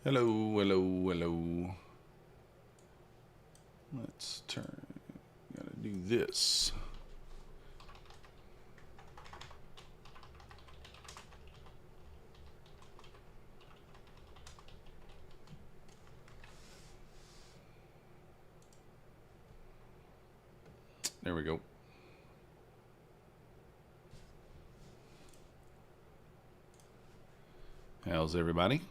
Hello, hello, hello. Let's turn. Gotta do this. There we go. How's everybody?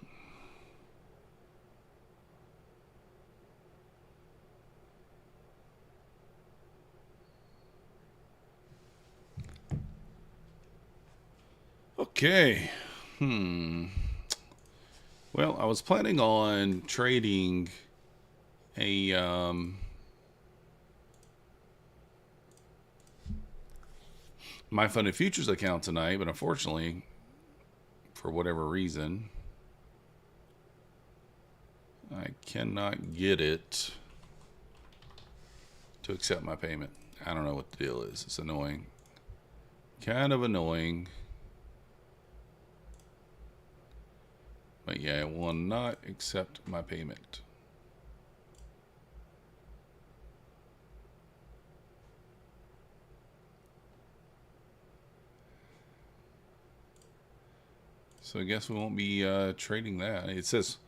Okay. Well, I was planning on trading a my funded futures account tonight, but unfortunately, for whatever reason, I cannot get it to accept my payment. I don't know what the deal is. It's annoying. Kind of annoying. But yeah, it will not accept my payment. So I guess we won't be trading that. It says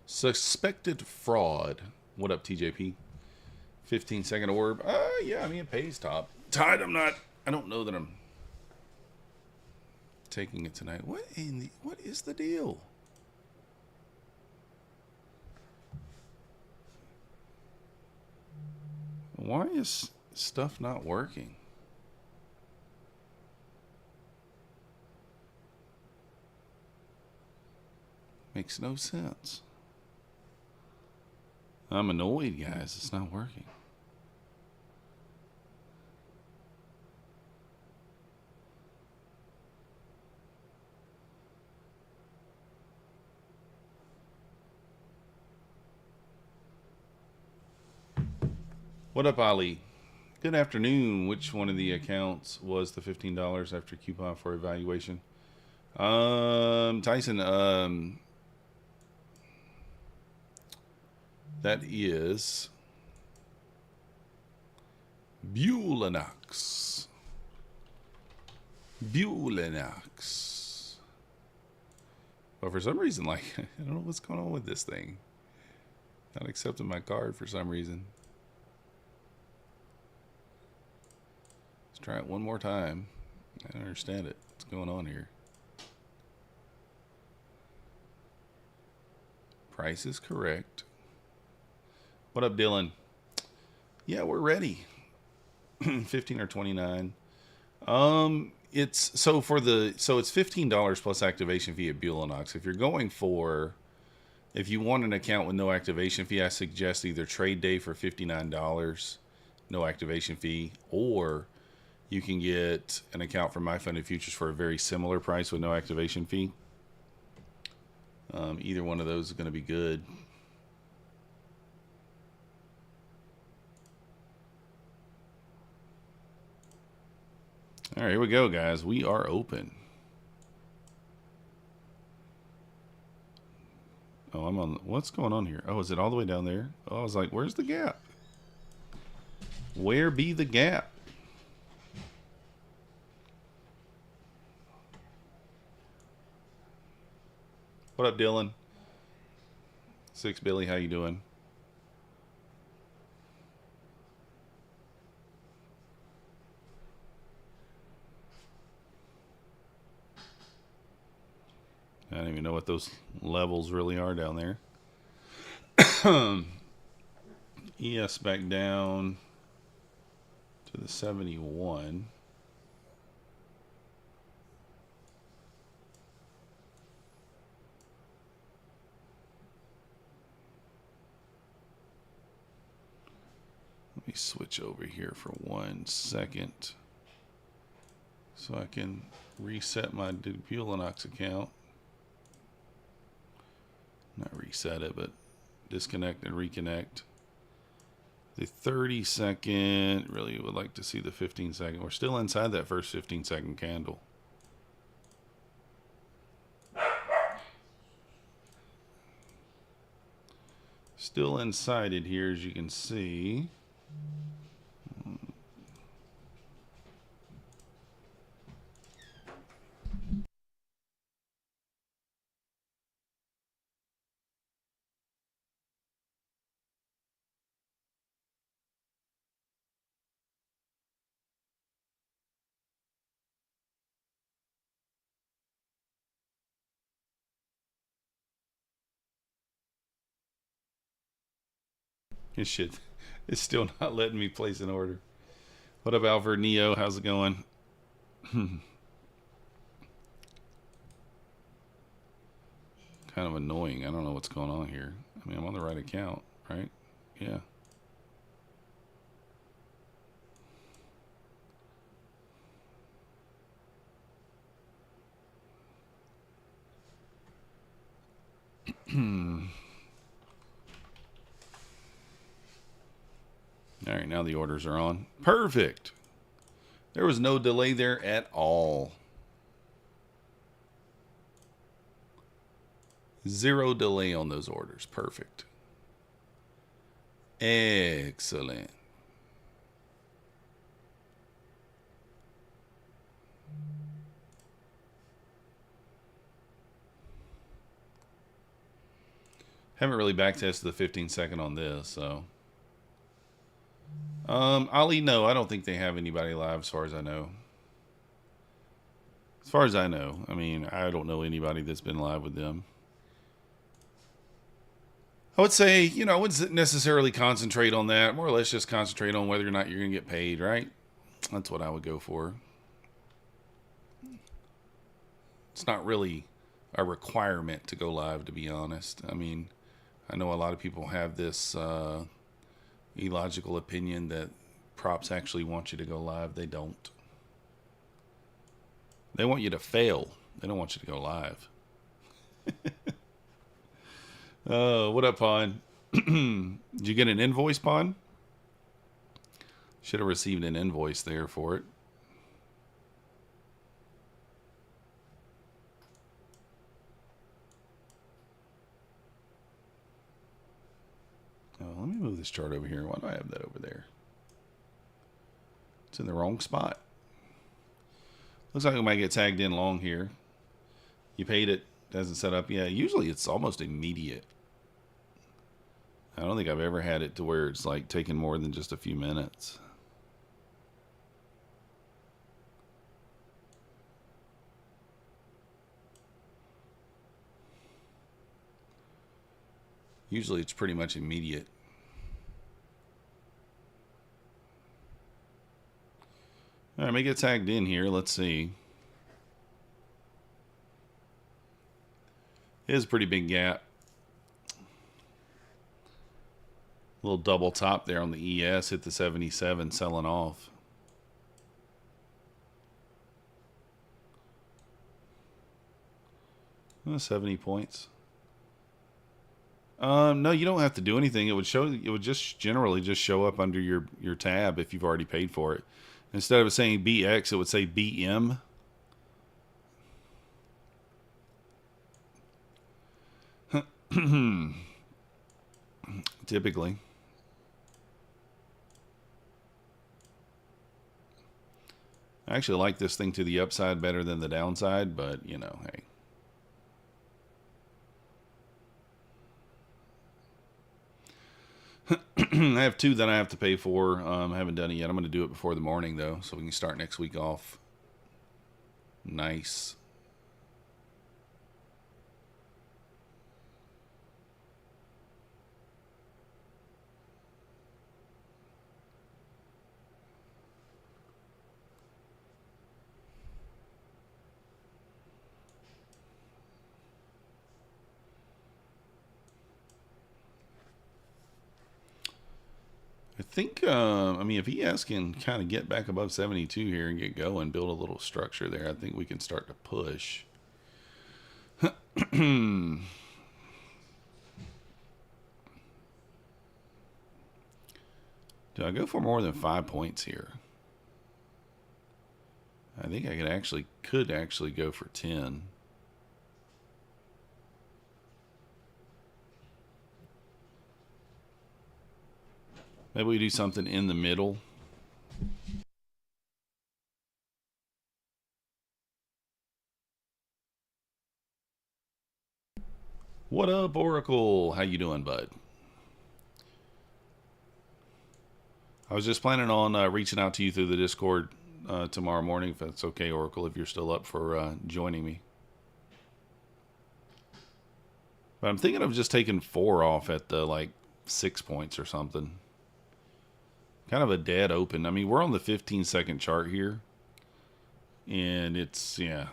suspected fraud. What up, TJP? 15-second orb. Yeah, I mean, it pays top. Tide, I don't know that I'm taking it tonight. What is the deal? Why is stuff not working? Makes no sense. I'm annoyed, guys. It's not working. What up, Ali? Good afternoon. Which one of the accounts was the $15 after coupon for evaluation? Tyson, that is Bulenox. Bulenox. But for some reason, like, I don't know what's going on with this thing. Not accepting my card for some reason. Let's try it one more time. I don't understand it. What's going on here? Price is correct. What up, Dylan? Yeah, we're ready. 15 or 29. It's so it's $15 plus activation fee at Bulenox. If you want an account with no activation fee, I suggest either trade day for $59, no activation fee, or you can get an account for my funded futures for a very similar price with no activation fee. Either one of those is going to be good. All right, here we go, guys. We are open. Oh, I'm on. What's going on here? Oh, is it all the way down there? Oh, I was like, where's the gap? Where be the gap? What up, Dylan? 6 Billy, how you doing? I don't even know what those levels really are down there. ES back down to the 71. Let me switch over here for 1 second so I can reset my Bulenox account. Not reset it, but disconnect and reconnect. The 30-second, really would like to see the 15-second. We're still inside that first 15-second candle. Still inside it here, as you can see. This shit is still not letting me place an order. What up, Alfred Neo? How's it going? Kind of annoying. I don't know what's going on here. I mean, I'm on the right account, right? Yeah. All right, now the orders are on. Perfect. There was no delay there at all. Zero delay on those orders. Perfect. Excellent. Haven't really backtested the 15-second on this, so. Ali, no, I don't think they have anybody live as far as I know. As far as I know. I mean, I don't know anybody that's been live with them. I would say, you know, I wouldn't necessarily concentrate on that. More or less just concentrate on whether or not you're going to get paid, right? That's what I would go for. It's not really a requirement to go live, to be honest. I mean, I know a lot of people have this illogical opinion that props actually want you to go live. They don't. They want you to fail. They don't want you to go live. What up, Pon? Did you get an invoice, Pon? Should have received an invoice there for it. Oh, let me move this chart over here. Why do I have that over there? It's in the wrong spot. Looks like we might get tagged in long here. You paid it. Doesn't set up. Yeah, usually it's almost immediate. I don't think I've ever had it to where it's like taking more than just a few minutes. Usually it's pretty much immediate. All right, let me get tagged in here. Let's see. It is a pretty big gap. A little double top there on the ES. Hit the 77, selling off. Oh, 70 points. No, you don't have to do anything. It would show. It would just generally just show up under your tab if you've already paid for it. Instead of saying BX, it would say BM. Typically. I actually like this thing to the upside better than the downside, but, you know, hey. I have two that I have to pay for. I haven't done it yet. I'm going to do it before the morning, though, so we can start next week off. Nice. I think, I mean, if ES can kind of get back above 72 here and get going, build a little structure there, I think we can start to push. Do I go for more than 5 points here? I think I could actually go for 10. Maybe we do something in the middle. What up, Oracle? How you doing, bud? I was just planning on reaching out to you through the Discord tomorrow morning, if that's okay, Oracle, if you're still up for joining me. But I'm thinking of just taking 4 off at the, like, 6 points or something. Kind of a dead open. I mean, we're on the 15-second chart here. And it's, yeah,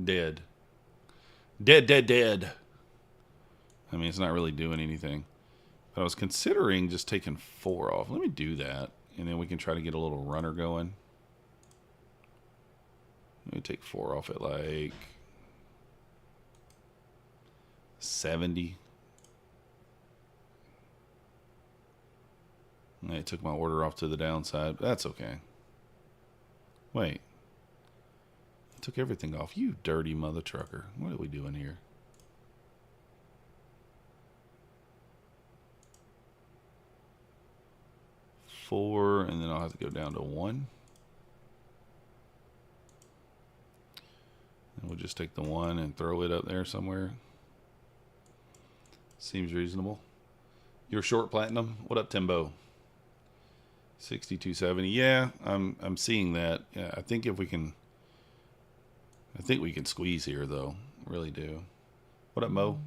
dead. Dead. I mean, it's not really doing anything. But I was considering just taking 4 off. Let me do that. And then we can try to get a little runner going. Let me take 4 off at like 70. And I took my order off to the downside. But that's okay. Wait. I took everything off. You dirty mother trucker. What are we doing here? Four, and then I'll have to go down to 1. And we'll just take the 1 and throw it up there somewhere. Seems reasonable. You're short platinum. What up, Timbo? 62.70. Yeah, I'm seeing that. Yeah, I think we can squeeze here though. I really do. What up, Mo?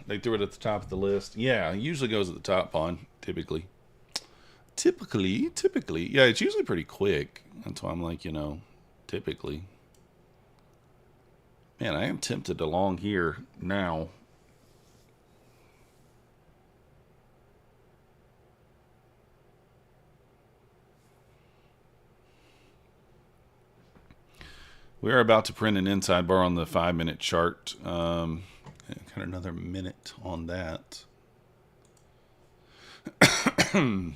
They threw it at the top of the list. Yeah, it usually goes at the top, Pawn, typically. Typically. Yeah, it's usually pretty quick. That's why I'm like, you know, typically. Man, I am tempted to long here now. We are about to print an inside bar on the 5-minute chart. Got another minute on that. I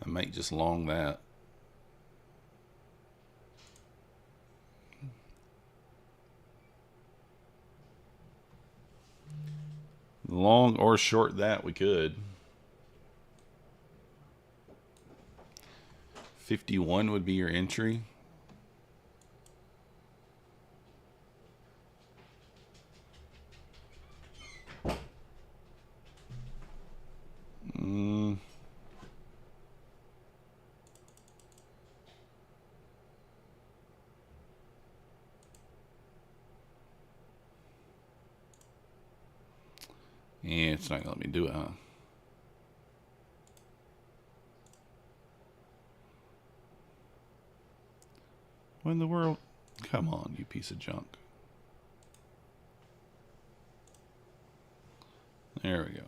might just long that. Long or short that we could. 51 would be your entry. Yeah, it's not going to let me do it, huh? What in the world? Come on, you piece of junk. There we go.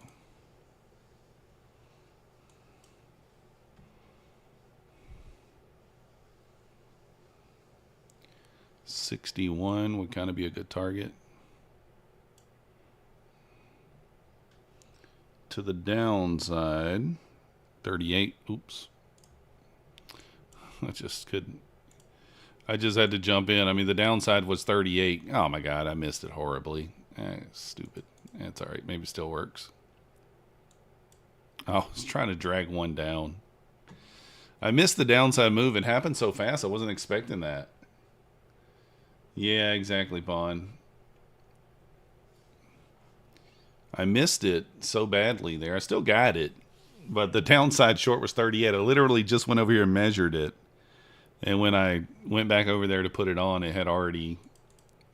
$61 would kind of be a good target. To the downside, 38. Oops. I just couldn't. I just had to jump in. I mean, the downside was 38. Oh my God, I missed it horribly. Stupid. That's all right. Maybe it still works. I was trying to drag one down. I missed the downside move. It happened so fast. I wasn't expecting that. Yeah, exactly, Pawn. I missed it so badly there. I still got it, but the downside short was 38. I literally just went over here and measured it. And when I went back over there to put it on, it had already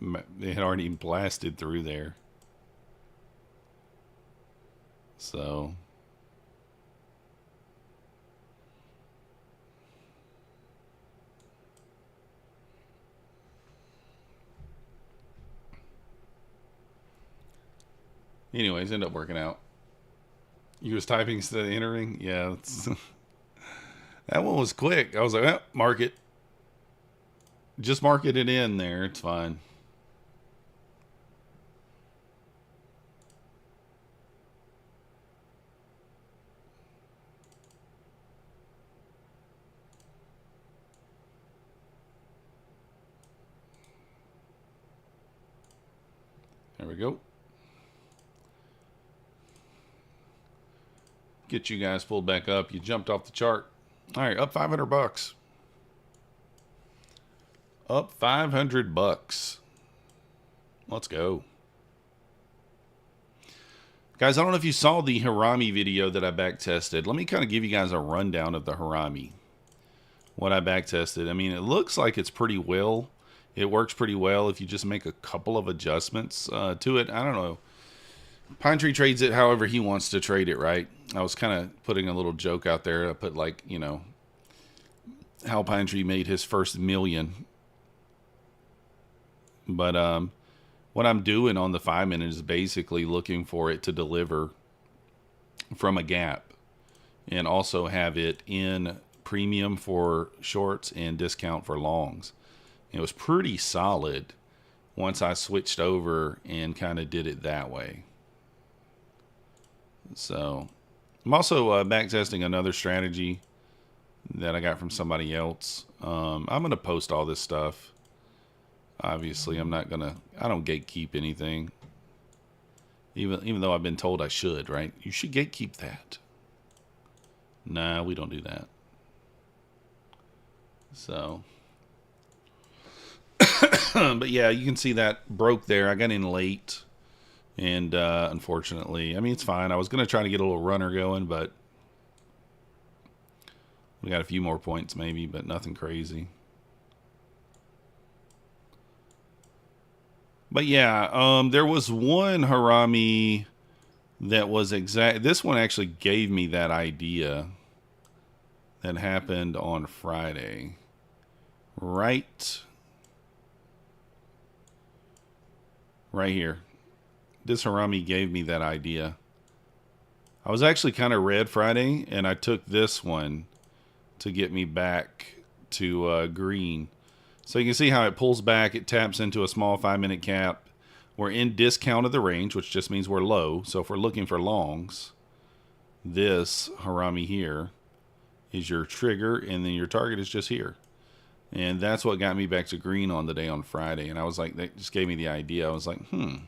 blasted through there. So anyways, ended up working out. You was typing instead of entering? Yeah, that's that one was quick. I was like, oh, mark it. Just market it in there. It's fine. There we go. Get you guys pulled back up. You jumped off the chart. All right, up 500 bucks. Up 500 bucks. Let's go. Guys, I don't know if you saw the Harami video that I back tested. Let me kind of give you guys a rundown of the Harami. What I back tested. I mean, it looks like it's pretty well. It works pretty well if you just make a couple of adjustments to it. I don't know. Pine Tree trades it however he wants to trade it, right? I was kind of putting a little joke out there. I put like, you know, how Pine Tree made his first million. But what I'm doing on the 5 minute is basically looking for it to deliver from a gap and also have it in premium for shorts and discount for longs. It was pretty solid once I switched over and kind of did it that way. So I'm also back testing another strategy that I got from somebody else. I'm going to post all this stuff. Obviously, I don't gatekeep anything. Even though I've been told I should, right? You should gatekeep that. Nah, we don't do that. So, but yeah, you can see that broke there. I got in late, and unfortunately, I mean, it's fine. I was going to try to get a little runner going, but we got a few more points maybe, but nothing crazy. But yeah, there was one Harami that was exact. This one actually gave me that idea that happened on Friday. Right here. This Harami gave me that idea. I was actually kind of red Friday, and I took this one to get me back to green. So you can see how it pulls back. It taps into a small 5 minute cap. We're in discount of the range, which just means we're low. So if we're looking for longs, this Harami here is your trigger, and then your target is just here. And that's what got me back to green on the day on Friday. And I was like, that just gave me the idea. I was like, I'm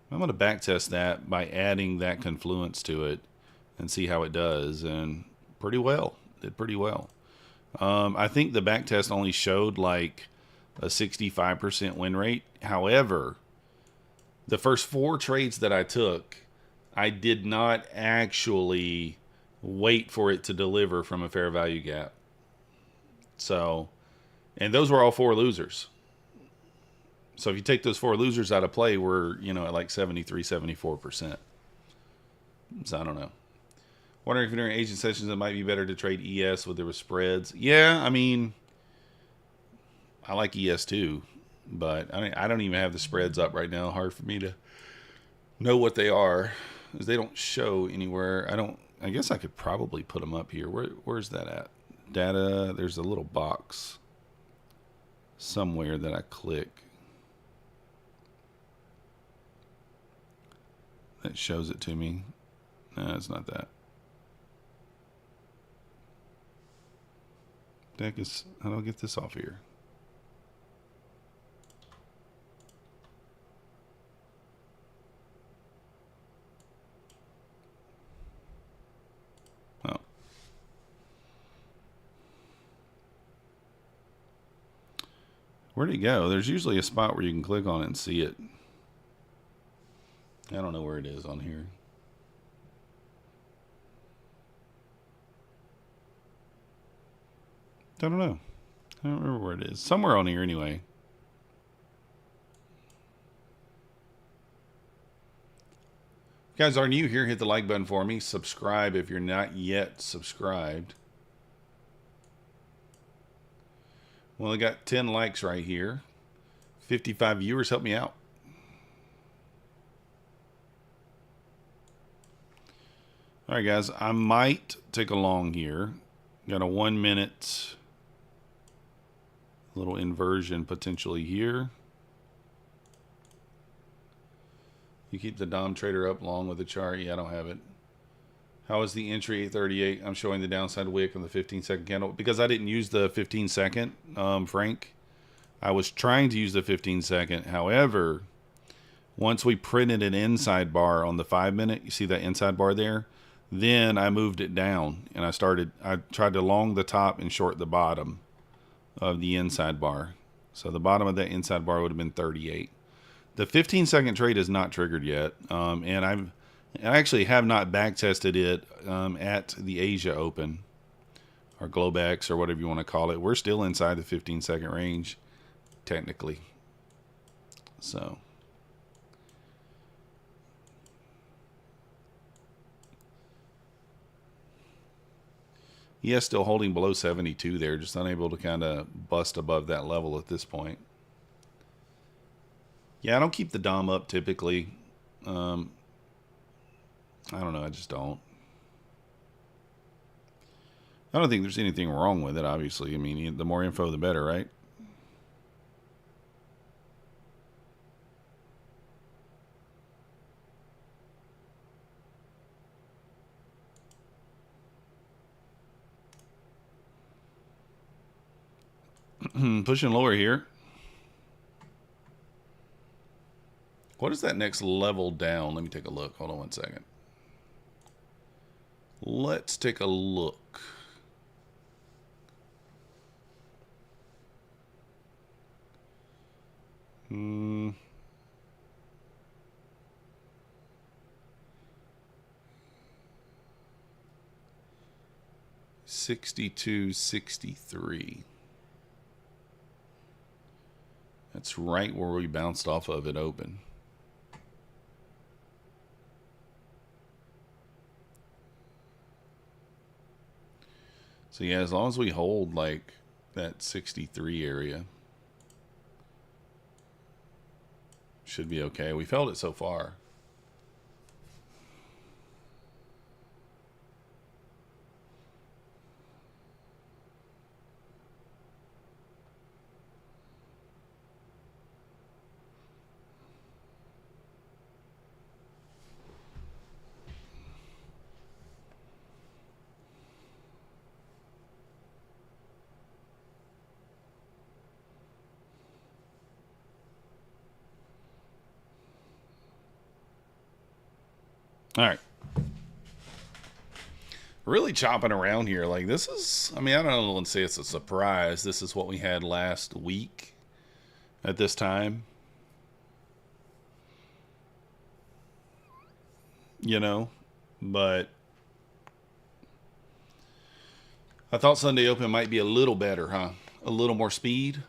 going to backtest that by adding that confluence to it and see how it does. And pretty well. Did pretty well. I think the backtest only showed like a 65% win rate. However, the first 4 trades that I took, I did not actually wait for it to deliver from a fair value gap. So, and those were all 4 losers. So if you take those 4 losers out of play, we're, at like 73, 74%. So I don't know. Wondering if during Asian sessions it might be better to trade ES with the spreads. Yeah, I mean, I like ES too, but I don't even have the spreads up right now. Hard for me to know what they are, because they don't show anywhere. I guess I could probably put them up here. Where's that at? Data. There's a little box somewhere that I click that shows it to me. No, it's not that. How do I get this off here? Oh. Where'd it go? There's usually a spot where you can click on it and see it. I don't know where it is on here. I don't know. I don't remember where it is. Somewhere on here anyway. If you guys are new here, hit the like button for me. Subscribe if you're not yet subscribed. Well, I got 10 likes right here. 55 viewers. Help me out. All right, guys. I might take a long here. Got a 1 minute A little inversion potentially here. You keep the Dom trader up long with the chart. Yeah, I don't have it. How is the entry 838? I'm showing the downside wick on the 15-second candle because I didn't use the 15-second, Frank. I was trying to use the 15-second. However, once we printed an inside bar on the 5-minute, you see that inside bar there? Then I moved it down and I tried to long the top and short the bottom of the inside bar. So the bottom of that inside bar would have been 38. The 15-second trade is not triggered yet, and I actually have not back tested it at the Asia Open or Globex or whatever you want to call it. We're still inside the 15-second range, technically. So. Yes, still holding below 72 there, just unable to kind of bust above that level at this point. Yeah, I don't keep the Dom up typically. I don't know, I just don't. I don't think there's anything wrong with it, obviously. I mean, the more info, the better, right? Pushing lower here. What is that next level down? Let me take a look. Hold on one second. Let's take a look. Hmm. 62.63. That's right where we bounced off of it open. So yeah, as long as we hold like that 63 area, should be okay. We've held it so far. All right. Really chopping around here. Like this is, I mean, I don't know and say it's a surprise. This is what we had last week at this time. You know, but I thought Sunday Open might be a little better, huh? A little more speed.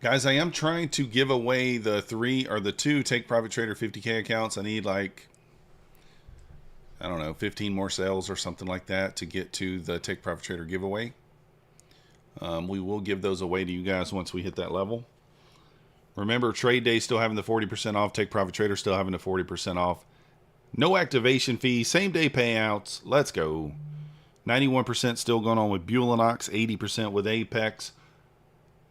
Guys, I am trying to give away the 2 Take Profit Trader 50K accounts. I need like, I don't know, 15 more sales or something like that to get to the Take Profit Trader giveaway. We will give those away to you guys once we hit that level. Remember, Trade Day still having the 40% off. Take Profit Trader still having the 40% off. No activation fee. Same day payouts. Let's go. 91% still going on with Bulenox. 80% with APEX.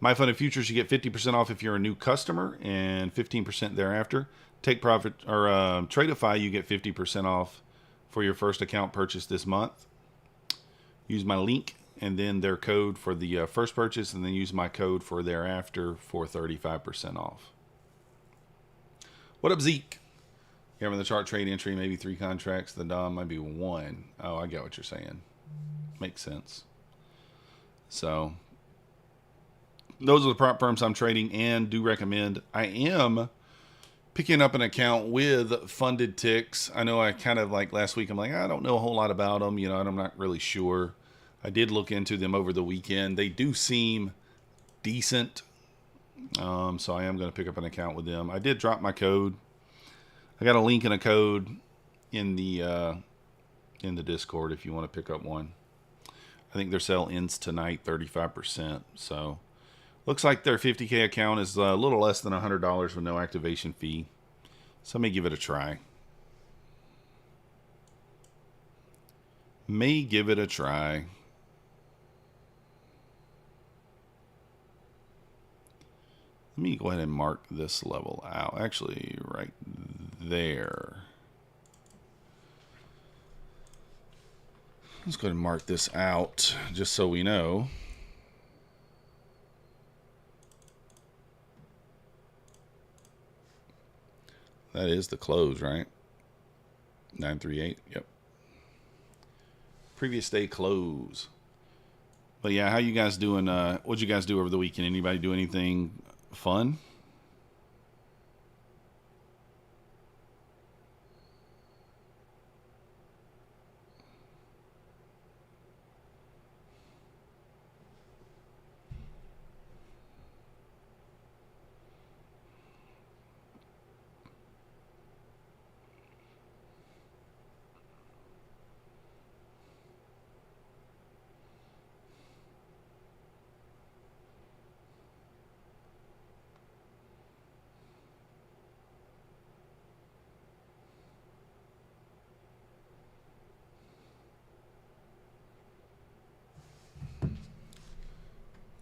My Funded Futures, you get 50% off if you're a new customer and 15% thereafter. Take Profit or Tradeify, you get 50% off for your first account purchase this month. Use my link and then their code for the first purchase, and then use my code for thereafter for 35% off. What up, Zeke? Here on the chart, trade entry, maybe 3 contracts. The Dom might be 1. Oh, I get what you're saying. Makes sense. So those are the prop firms I'm trading and do recommend. I am picking up an account with Funded Ticks. I know I kind of like last week, I'm like, I don't know a whole lot about them, you know, and I'm not really sure. I did look into them over the weekend. They do seem decent. So I am going to pick up an account with them. I did drop my code. I got a link and a code in the Discord if you want to pick up one. I think their sale ends tonight, 35%. So Looks like their 50K account is a little less than $100 with no activation fee. So let me give it a try. May give it a try. Let me go ahead and mark this level out. Actually, right there. Let's go ahead and mark this out just so we know. That is the close, right? 938. Yep. Previous day close. But yeah, how you guys doing? What'd you guys do over the weekend? Anybody do anything fun?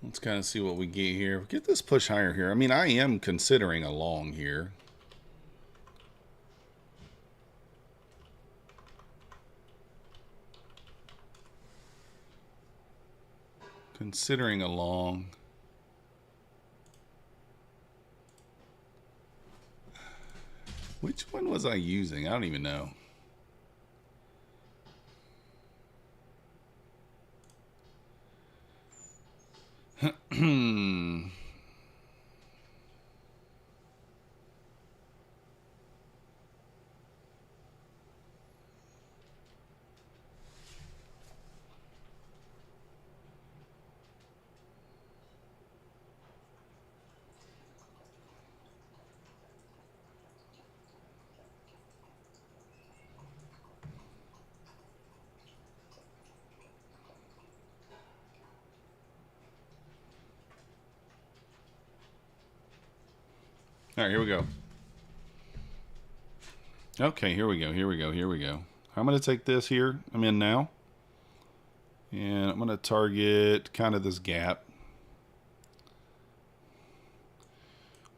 Let's kind of see what we get here. Get this push higher here. I mean, I am considering a long here. Considering a long. Which one was I using? I don't even know. All right, here we go. Okay, here we go. I'm going to take this here. I'm in now. And I'm going to target kind of this gap.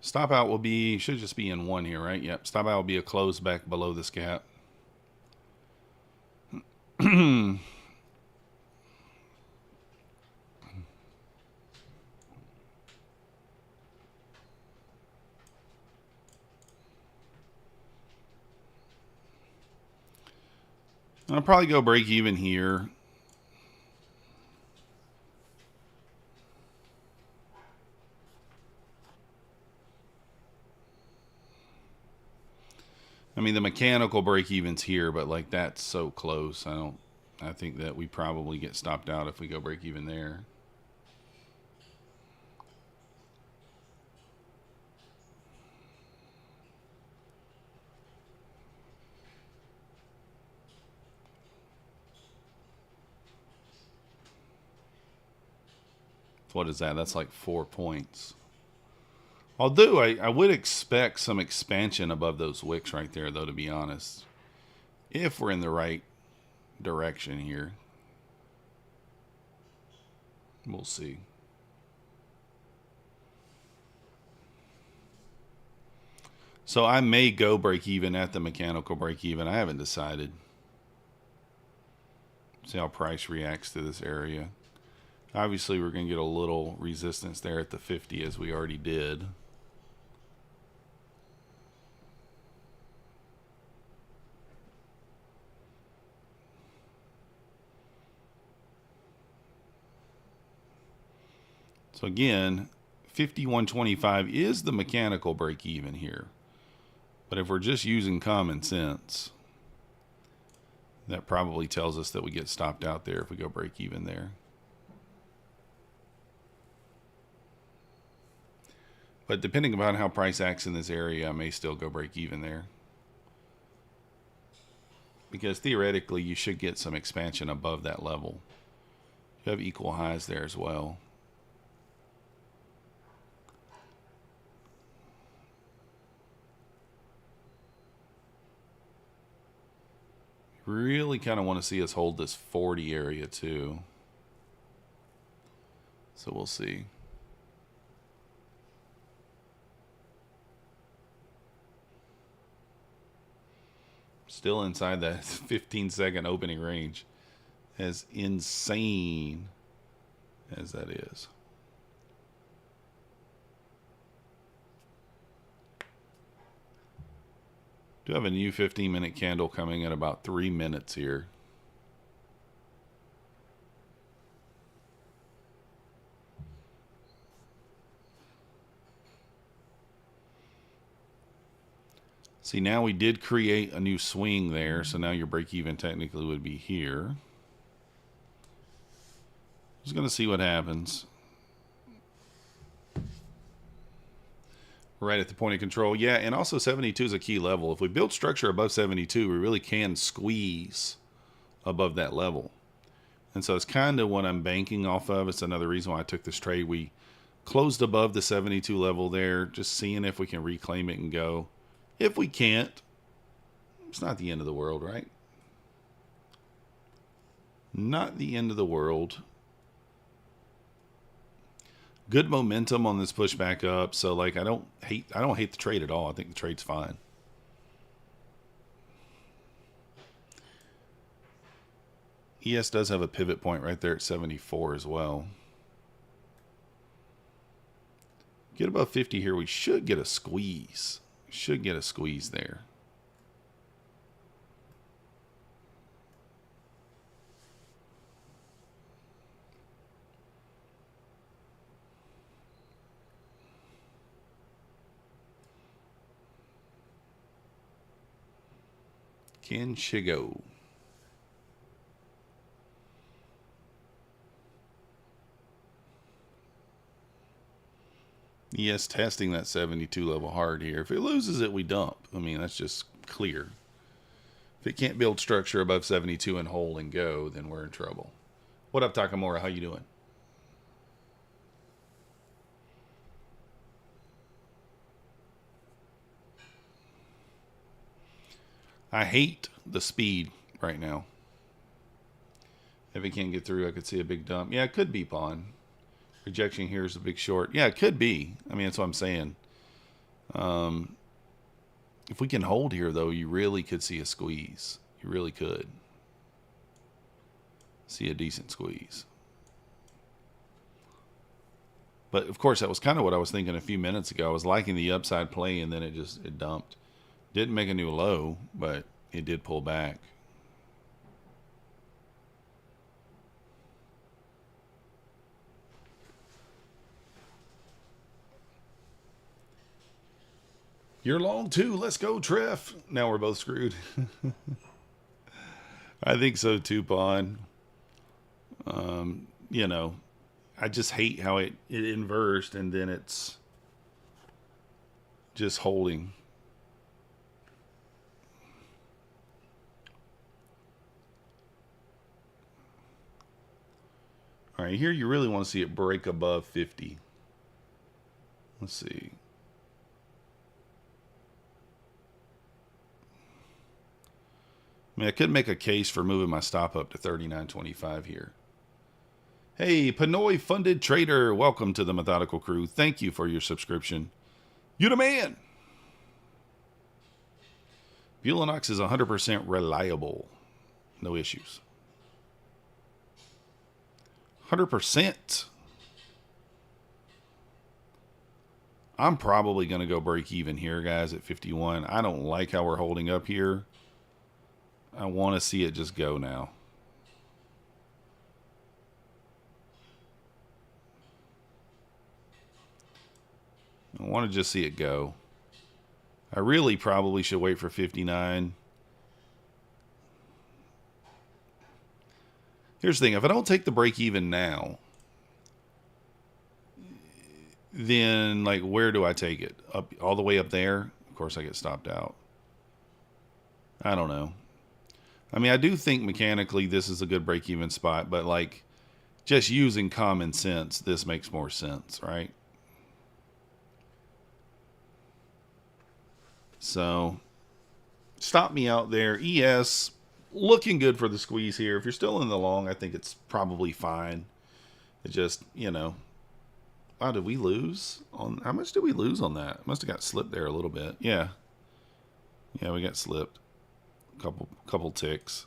Stop out will be, should just be in one here, right? Yep, stop out will be a close back below this gap. I'll probably go break even here. I mean, the mechanical break even's here, but like that's so close. I think that we probably get stopped out if we go break even there. What is that? That's like 4 points. Although I would expect some expansion above those wicks right there, though, to be honest. If we're in the right direction here. We'll see. So I may go break even at the mechanical break even. I haven't decided. See how price reacts to this area. Obviously, we're going to get a little resistance there at the 50 as we already did. So again, 51.25 is the mechanical break even here. But if we're just using common sense, that probably tells us that we get stopped out there if we go break even there. But depending upon how price acts in this area, I may still go break even there. Because theoretically, you should get some expansion above that level. You have equal highs there as well. Really kind of want to see us hold this 40 area too. So we'll see. Still inside that 15-second opening range. As insane as that is. Do have a new 15-minute candle coming in about 3 minutes here. See, now we did create a new swing there, so now your break even technically would be here. Just going to see what happens. Right at the point of control. Yeah, and also 72 is a key level. If we build structure above 72, we really can squeeze above that level. And so it's kind of what I'm banking off of. It's another reason why I took this trade. We closed above the 72 level there, just seeing if we can reclaim it and go. If we can't, it's not the end of the world, right? Not the end of the world. Good momentum on this push back up, so like I don't hate the trade at all. I think the trade's fine. ES does have a pivot point right there at 74 as well. Get above 50 here, we should get a squeeze. Should get a squeeze there. Can she go? Yes, testing that 72 level hard here. If it loses it, we dump. I mean, that's just clear. If it can't build structure above 72 and hold and go, then we're in trouble. What up, Takamura? How you doing? I hate the speed right now. If it can't get through, I could see a big dump. Yeah, it could be pawn. Rejection here is a big short. Yeah, it could be. I mean, that's what I'm saying. If we can hold here, though, you really could see a squeeze. You really could. See a decent squeeze. But, of course, that was kind of what I was thinking a few minutes ago. I was liking the upside play, and then it dumped. Didn't make a new low, but it did pull back. You're long too. Let's go, Treff. Now we're both screwed. I think so too, Pawn. You know, I just hate how it inversed and then it's just holding. All right, here you really want to see it break above 50. Let's see. I mean, I could make a case for moving my stop up to 39.25 here. Hey, Pinoy Funded Trader, welcome to the Methodical Crew. Thank you for your subscription. You the man. Bulenox is 100% reliable. No issues. 100%. I'm probably going to go break even here, guys, at 51. I don't like how we're holding up here. I want to see it just go now. I want to just see it go. I really probably should wait for 59. Here's the thing. If I don't take the break even now, then, like, where do I take it? Up all the way up there? Of course, I get stopped out. I don't know. I mean, I do think mechanically this is a good break-even spot, but, like, just using common sense, this makes more sense, right? So, stop me out there. ES, looking good for the squeeze here. If you're still in the long, I think it's probably fine. It just, you know, wow, did we lose on, how much did we lose on that? Must have got slipped there a little bit. Yeah. Yeah, we got slipped. Couple ticks.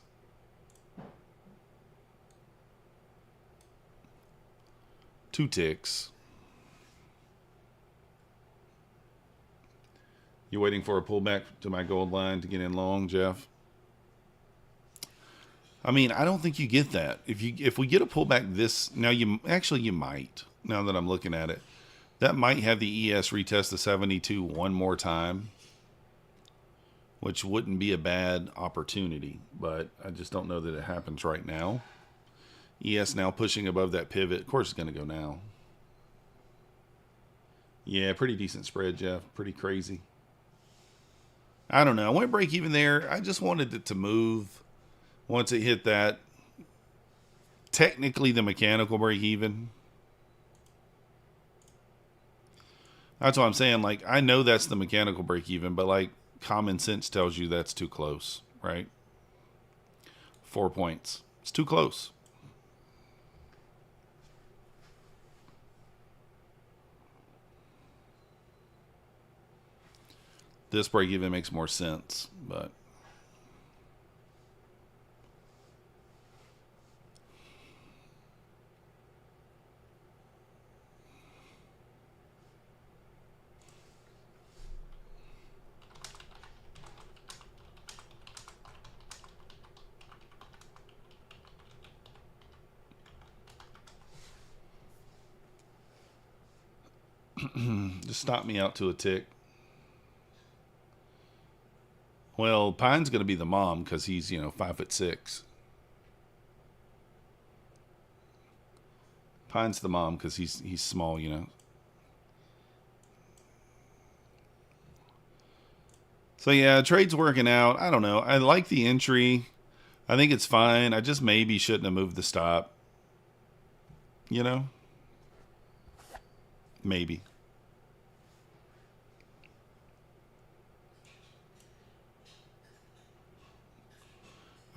Two ticks. You waiting for a pullback to my gold line to get in long, Jeff? I mean, I don't think you get that. If we get a pullback this, now you might, now that I'm looking at it. That might have the ES retest the 72 one more time, which wouldn't be a bad opportunity, but I just don't know that it happens right now. ES now pushing above that pivot. Of course it's going to go now. Yeah, pretty decent spread, Jeff. Pretty crazy. I don't know. I went break even there. I just wanted it to move once it hit that. Technically the mechanical break even. That's what I'm saying. Like, I know that's the mechanical break even, but like common sense tells you that's too close, right? 4 points. It's too close. This break even makes more sense, but just stop me out to a tick. Well, Pine's going to be the mom because he's, you know, 5'6". Pine's the mom because he's small, you know. So yeah, trade's working out. I don't know. I like the entry. I think it's fine. I just maybe shouldn't have moved the stop. You know? Maybe.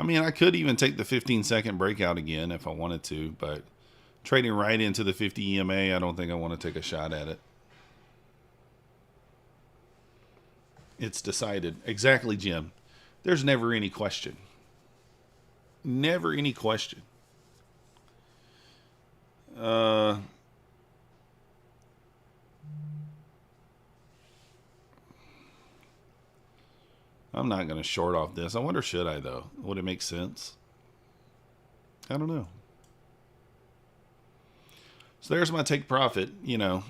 I mean, I could even take the 15-second breakout again if I wanted to, but trading right into the 50 EMA, I don't think I want to take a shot at it. It's decided. Exactly, Jim. There's never any question. Never any question. I'm not going to short off this. I wonder, should I, though? Would it make sense? I don't know. So there's my take profit. You know,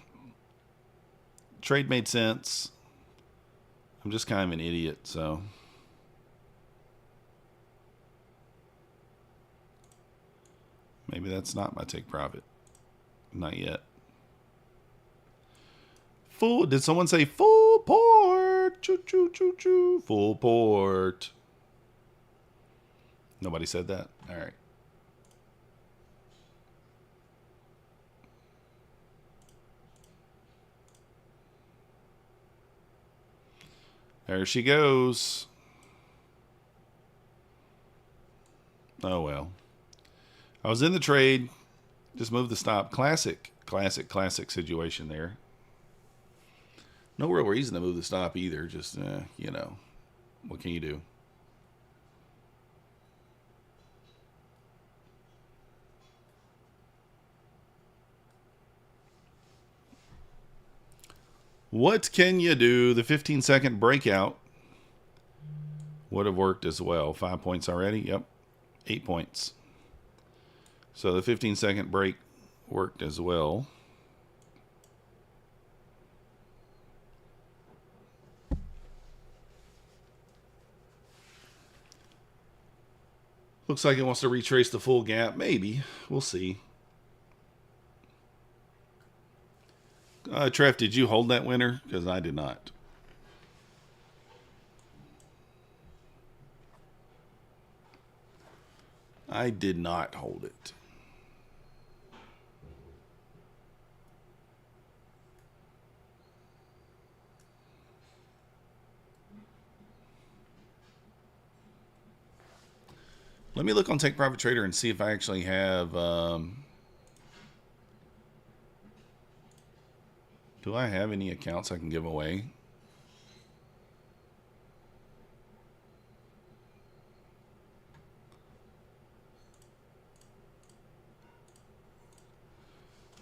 trade made sense. I'm just kind of an idiot, so. Maybe that's not my take profit. Not yet. Full. Did someone say full port? Choo choo choo choo. Full port. Nobody said that. All right. There she goes. Oh well. I was in the trade. Just moved the stop. Classic situation there. No real reason to move the stop either. Just, you know, what can you do? What can you do? The 15-second breakout would have worked as well. 5 points already. Yep. 8 points. So the 15-second break worked as well. Looks like it wants to retrace the full gap. Maybe. We'll see. Trev, did you hold that winner? Because I did not. I did not hold it. Let me look on Take Profit Trader and see if I actually have... do I have any accounts I can give away?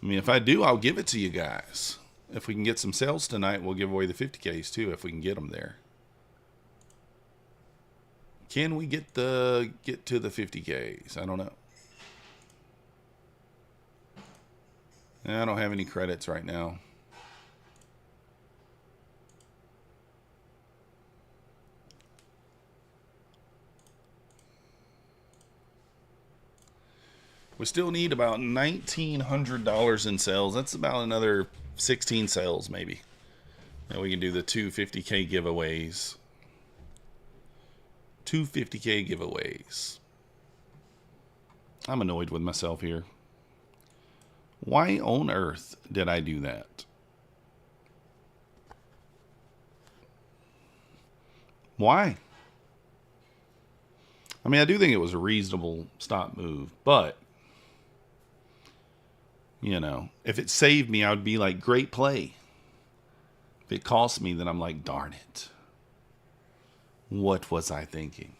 I mean, if I do, I'll give it to you guys. If we can get some sales tonight, we'll give away the 50Ks too, if we can get them there. Can we get to the 50Ks? I don't know. I don't have any credits right now. We still need about $1,900 in sales. That's about another 16 sales, maybe. And we can do the 250K giveaways. 250K giveaways. I'm annoyed with myself here. Why on earth did I do that? Why? I mean, I do think it was a reasonable stop move, but... you know, if it saved me, I would be like, great play. If it cost me, then I'm like, darn it. What was I thinking?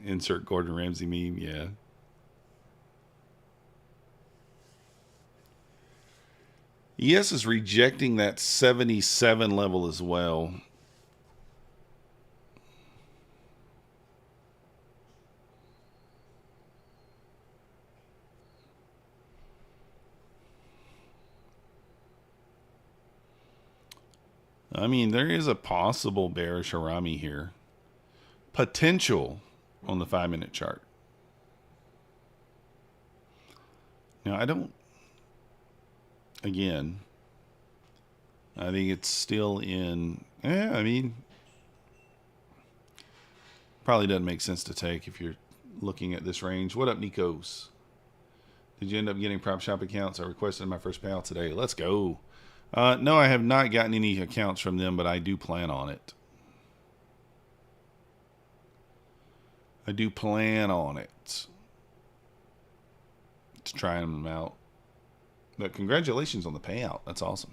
Insert Gordon Ramsay meme, yeah. ES is rejecting that 77 level as well. I mean, there is a possible bearish harami here. Potential on the 5-minute chart. Now, I don't... again, I think it's still in... I mean... probably doesn't make sense to take if you're looking at this range. What up, Nikos? Did you end up getting prop shop accounts? I requested my first payout today. Let's go. No, I have not gotten any accounts from them, but I do plan on it. I do plan on it. To try them out. But congratulations on the payout. That's awesome.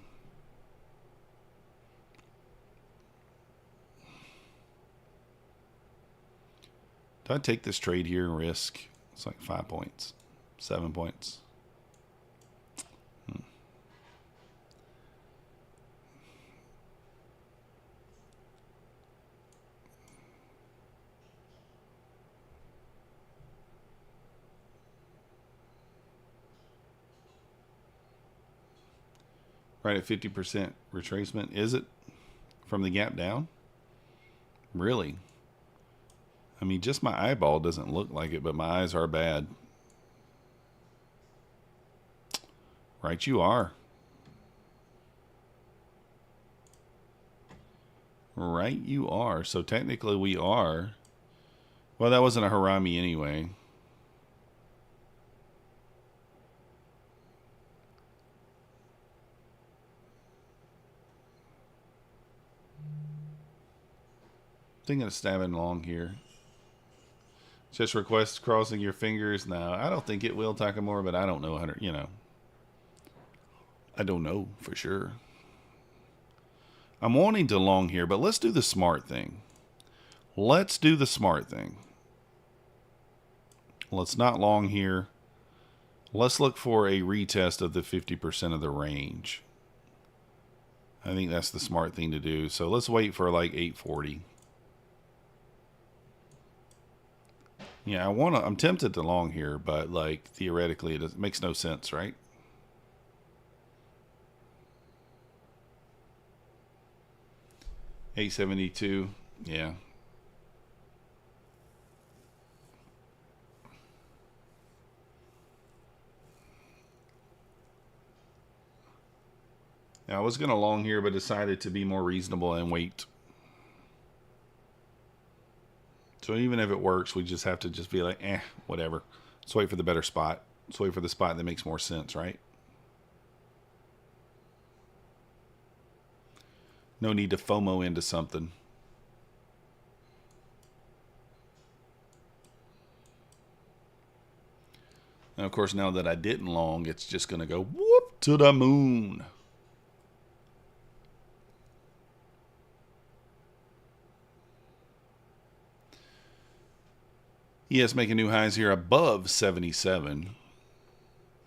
Do I take this trade here and risk? It's like 5 points. 7 points. Right at 50% retracement. Is it from the gap down? Really? I mean, just my eyeball doesn't look like it, but my eyes are bad. Right, you are. Right, you are. So technically we are. Well, that wasn't a harami anyway. Thinking of stabbing long here. Just request crossing your fingers. No, I don't think it will, Takamura, but I don't know 100, you know. I don't know for sure. I'm wanting to long here, but let's do the smart thing. Let's do the smart thing. Let's not long here. Let's look for a retest of the 50% of the range. I think that's the smart thing to do. So let's wait for like 840. Yeah, I'm tempted to long here, but like theoretically it makes no sense, right? $872, yeah. Now, I was going to long here, but decided to be more reasonable and wait. So even if it works, we just have to just be like, whatever. Let's wait for the better spot. Let's wait for the spot that makes more sense, right? No need to FOMO into something. And of course, now that I didn't long, it's just going to go whoop to the moon. Yes, making new highs here above 77.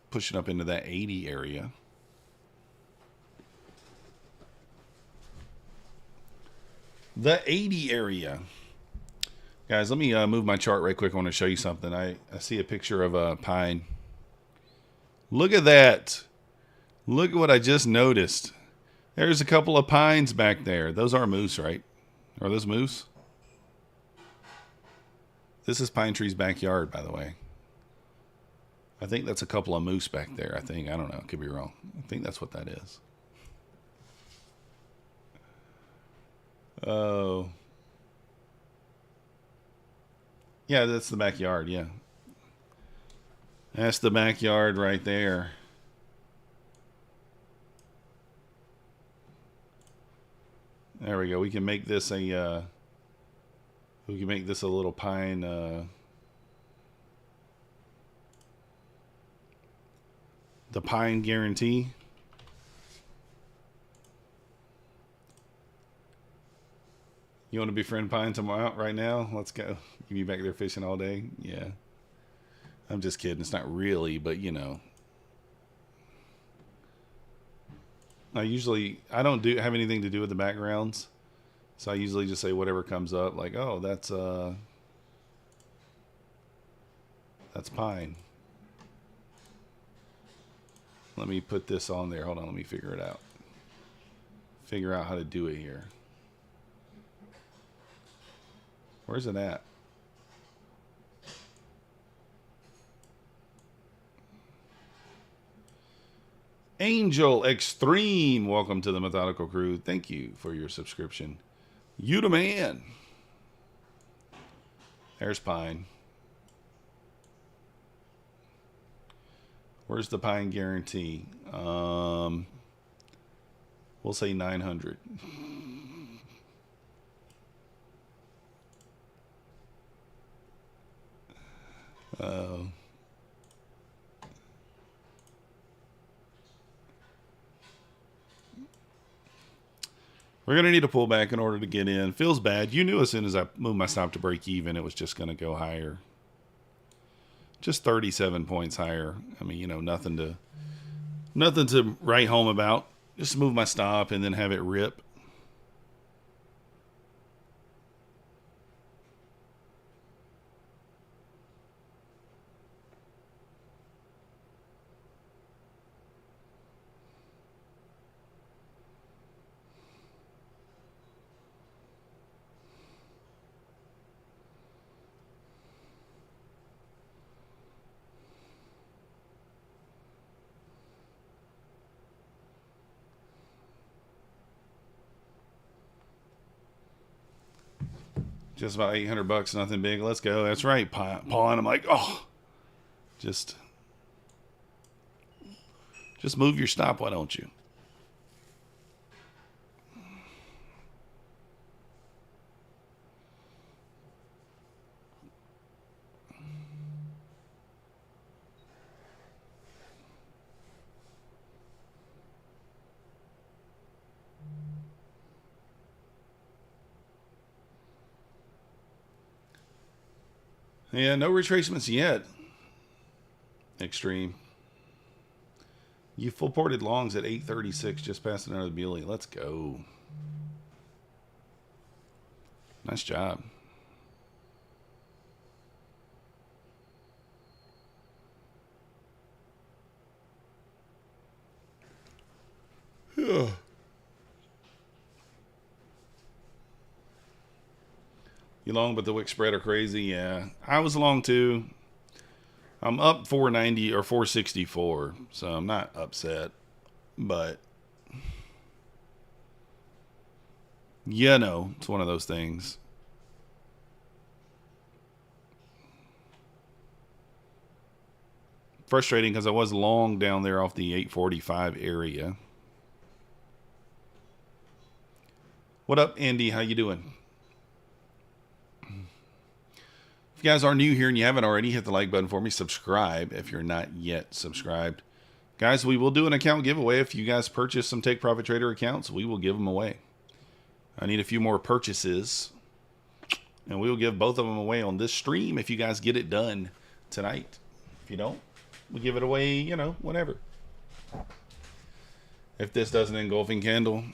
Pushing up into that 80 area. The 80 area. Guys, let me move my chart right quick. I want to show you something. I see a picture of a pine. Look at that. Look at what I just noticed. There's a couple of pines back there. Those are moose, right? Are those moose? This is Pine Tree's backyard, by the way. I think that's a couple of moose back there. I think. I don't know. Could be wrong. I think that's what that is. Oh. Yeah, that's the backyard. Yeah. That's the backyard right there. There we go. We can make this a little pine the pine guarantee. You want to befriend Pine tomorrow right now? Let's go. You be back there fishing all day? Yeah. I'm just kidding. It's not really, but you know. I don't have anything to do with the backgrounds. So I usually just say whatever comes up, like, oh, that's Pine. Let me put this on there. Hold on, let me figure it out. Figure out how to do it here. Where's it at? Angel Extreme, welcome to the Methodical Crew. Thank you for your subscription. You the man. There's Pine. Where's the Pine guarantee? We'll say 900. We're going to need a pullback in order to get in. Feels bad. You knew as soon as I moved my stop to break even, it was just going to go higher. Just 37 points higher. I mean, you know, nothing to write home about. Just move my stop and then have it rip. Just about 800 bucks, nothing big. Let's go. That's right, Paul. And I'm like, oh, just move your stop. Why don't you? Yeah, no retracements yet. Extreme. You full ported longs at 836, just past another Bewley. Let's go. Nice job. Yeah. You long, but the wick spread are crazy. Yeah, I was long too. I'm up 490 or 464, so I'm not upset. But you know, it's one of those things. Frustrating because I was long down there off the 845 area. What up, Andy? How you doing? If you guys are new here and you haven't already, hit the like button for me. Subscribe if you're not yet subscribed. Guys, we will do an account giveaway. If you guys purchase some Take Profit Trader accounts, we will give them away. I need a few more purchases, and we will give both of them away on this stream if you guys get it done tonight. If you don't, we give it away, you know, whenever. If this does an engulfing candle,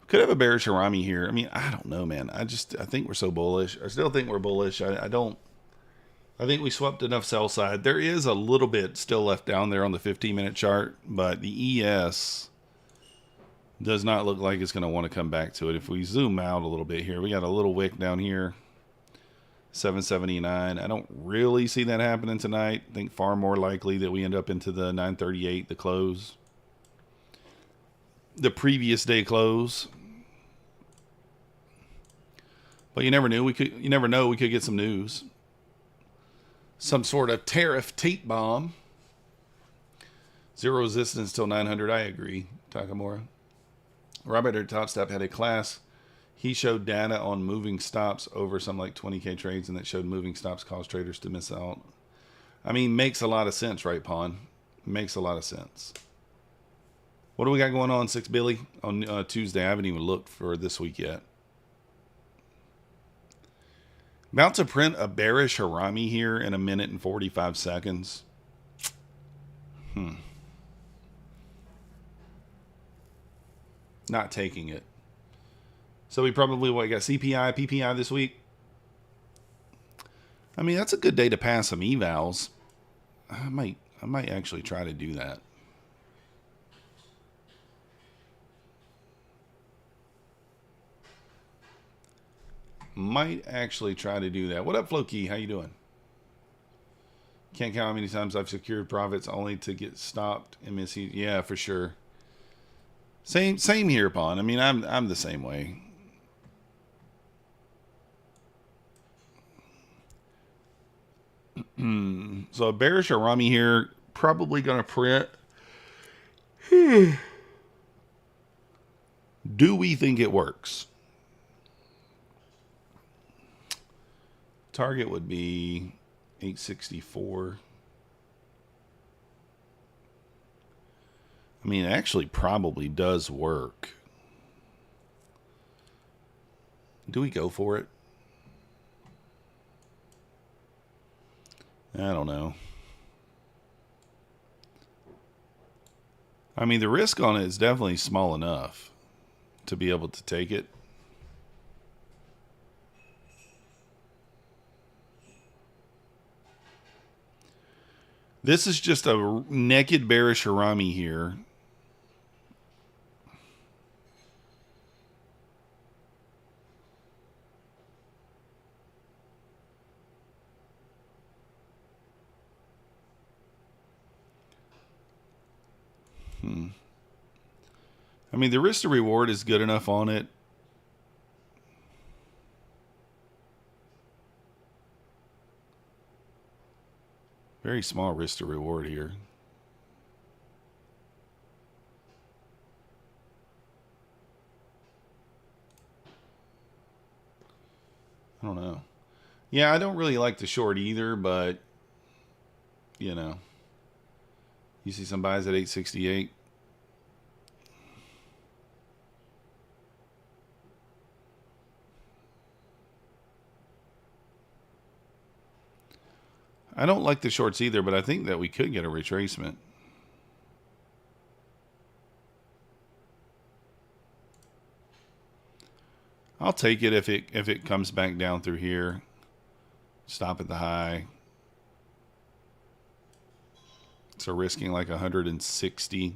could have a bearish harami here. I mean, I don't know, man. I think we're so bullish. I still think we're bullish. I think we swept enough sell side. There is a little bit still left down there on the 15-minute chart, but the ES does not look like it's going to want to come back to it. If we zoom out a little bit here, we got a little wick down here, 779. I don't really see that happening tonight. I think far more likely that we end up into the 938, the close. The previous day close. But you never know, we could get some news. Some sort of tariff tape bomb. Zero resistance till 900. I agree, Takamura. Robert at Topstep had a class. He showed data on moving stops over some like 20K trades, and that showed moving stops cause traders to miss out. I mean, makes a lot of sense, right, Pawn? Makes a lot of sense. What do we got going on, 6 Billy, on Tuesday? I haven't even looked for this week yet. About to print a bearish harami here in 1 minute and 45 seconds. Not taking it. So we probably, what, got CPI, PPI this week? I mean, that's a good day to pass some evals. I might actually try to do that. Might actually try to do that. What up, Floki? How you doing? Can't count how many times I've secured profits only to get stopped and miss. Yeah, for sure. Same here, Pawn. I mean, I'm the same way. So a bearish harami here, probably gonna print. Do we think it works? Target would be 864. I mean, it actually probably does work. Do we go for it? I don't know. I mean, the risk on it is definitely small enough to be able to take it. This is just a naked bearish harami here. I mean, the risk to reward is good enough on it. Very small risk to reward here. I don't know. Yeah, I don't really like the short either, but, you know. You see some buys at 868. I don't like the shorts either, but I think that we could get a retracement. I'll take it if it comes back down through here. Stop at the high. So risking like 160.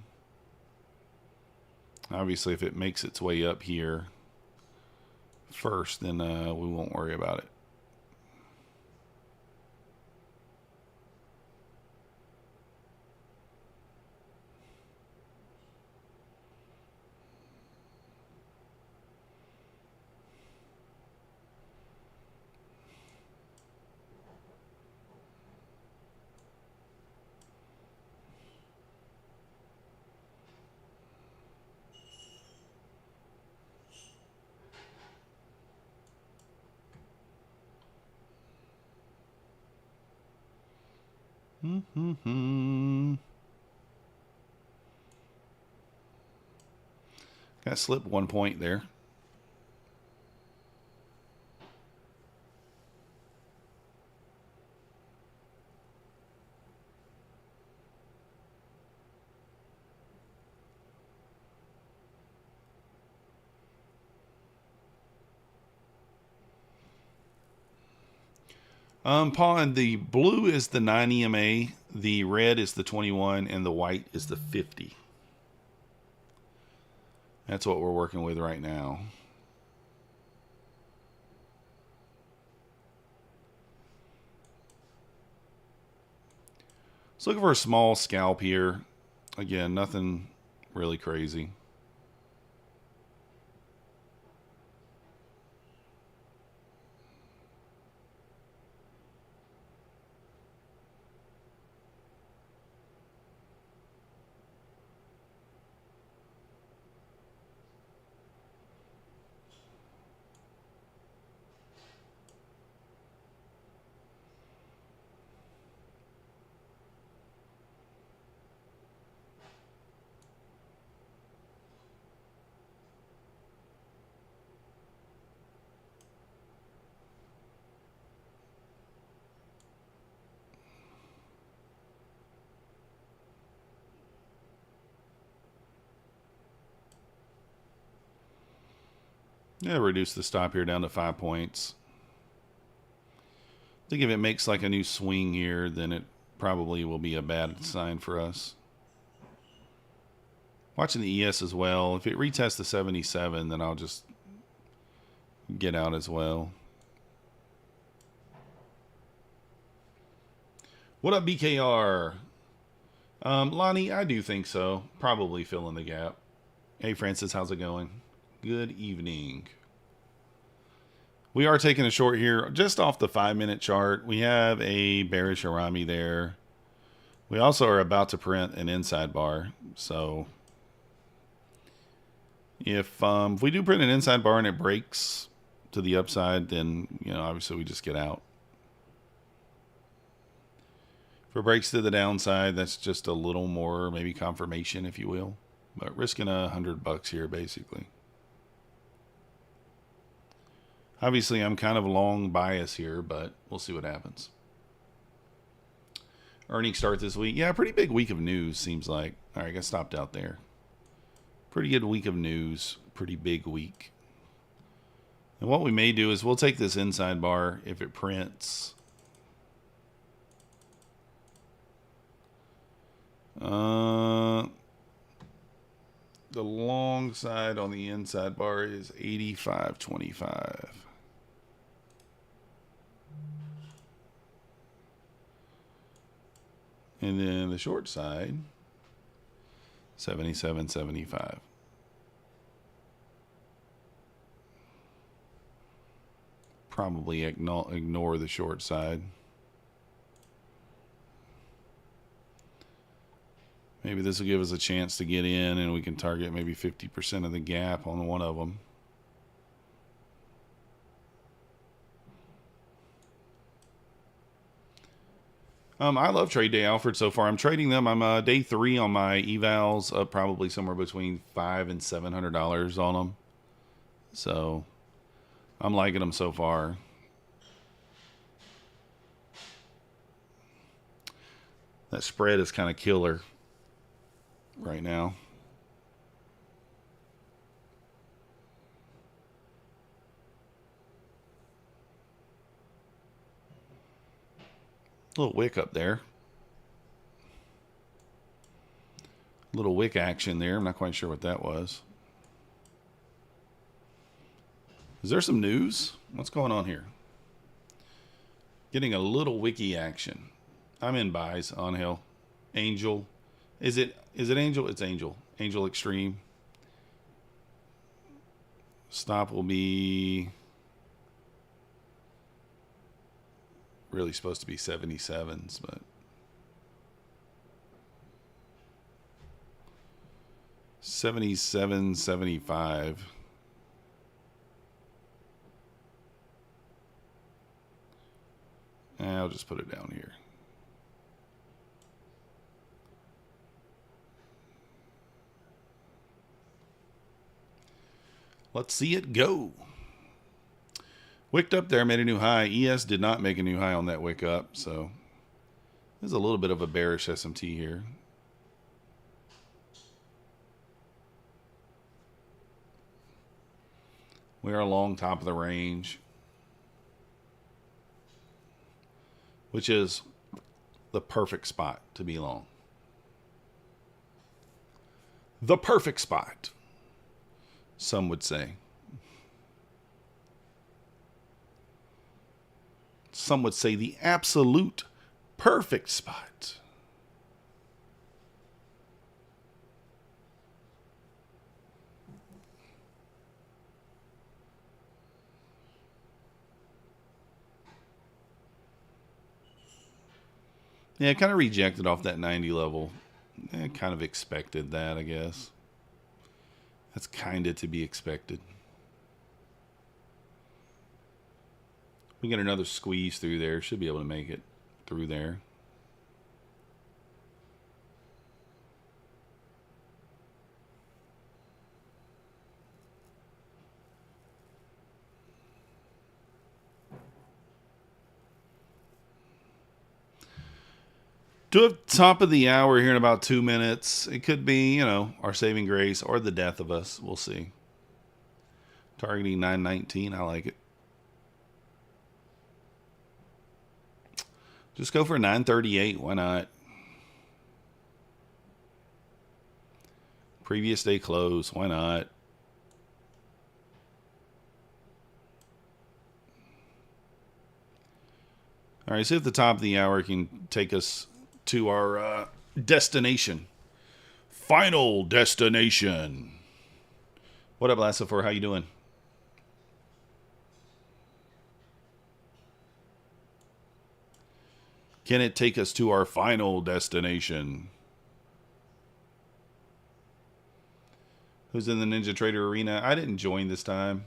Obviously, if it makes its way up here first, then we won't worry about it. Got slipped 1 point there. Pawn, the blue is the 9 EMA, the red is the 21, and the white is the 50. That's what we're working with right now. Let's look for a small scalp here. Again, nothing really crazy. Yeah, reduce the stop here down to 5 points. I think if it makes like a new swing here, then it probably will be a bad sign for us. Watching the ES as well. If it retests the 77, then I'll just get out as well. What up, BKR? Lonnie, I do think so. Probably fill in the gap. Hey, Francis, how's it going? Good evening. We are taking a short here just off the 5-minute chart. We have a bearish Arami there. We also are about to print an inside bar. So if we do print an inside bar and it breaks to the upside, then, you know, obviously we just get out. If it breaks to the downside, that's just a little more maybe confirmation, if you will. But risking $100 here, basically. Obviously, I'm kind of long bias here, but we'll see what happens. Earnings start this week. Yeah, pretty big week of news, seems like. All right, got stopped out there. Pretty good week of news. Pretty big week. And what we may do is we'll take this inside bar if it prints. The long side on the inside bar is 85.25. And then the short side, 77.75. Probably ignore the short side. Maybe this will give us a chance to get in and we can target maybe 50% of the gap on one of them. I love Trade Day Alfred so far. I'm trading them. I'm day 3 on my evals, up probably somewhere between $500 and $700 on them. So I'm liking them so far. That spread is kind of killer right now. Little wick up there. Little wick action there. I'm not quite sure what that was. Is there some news? What's going on here? Getting a little wicky action. I'm in buys on Hill. Angel. Is it Angel? It's Angel. Angel Extreme. Stop will be really supposed to be 77s, but $77.75. I'll just put it down here. Let's see it go. Wicked up there, made a new high. ES did not make a new high on that wick up, so there's a little bit of a bearish SMT here. We are along top of the range, which is the perfect spot to be long. The perfect spot, some would say. Some would say the absolute perfect spot. Yeah, kind of rejected off that 90 level. Kind of expected that, I guess. That's kind of to be expected. We get another squeeze through there. Should be able to make it through there. To the top of the hour here in about 2 minutes. It could be, you know, our saving grace or the death of us. We'll see. Targeting 919. I like it. Just go for 938. Why not? Previous day close. Why not? All right, see if the top of the hour can take us to our destination. Final destination. What up, Lassifer? How you doing? Can it take us to our final destination? Who's in the Ninja Trader arena? I didn't join this time.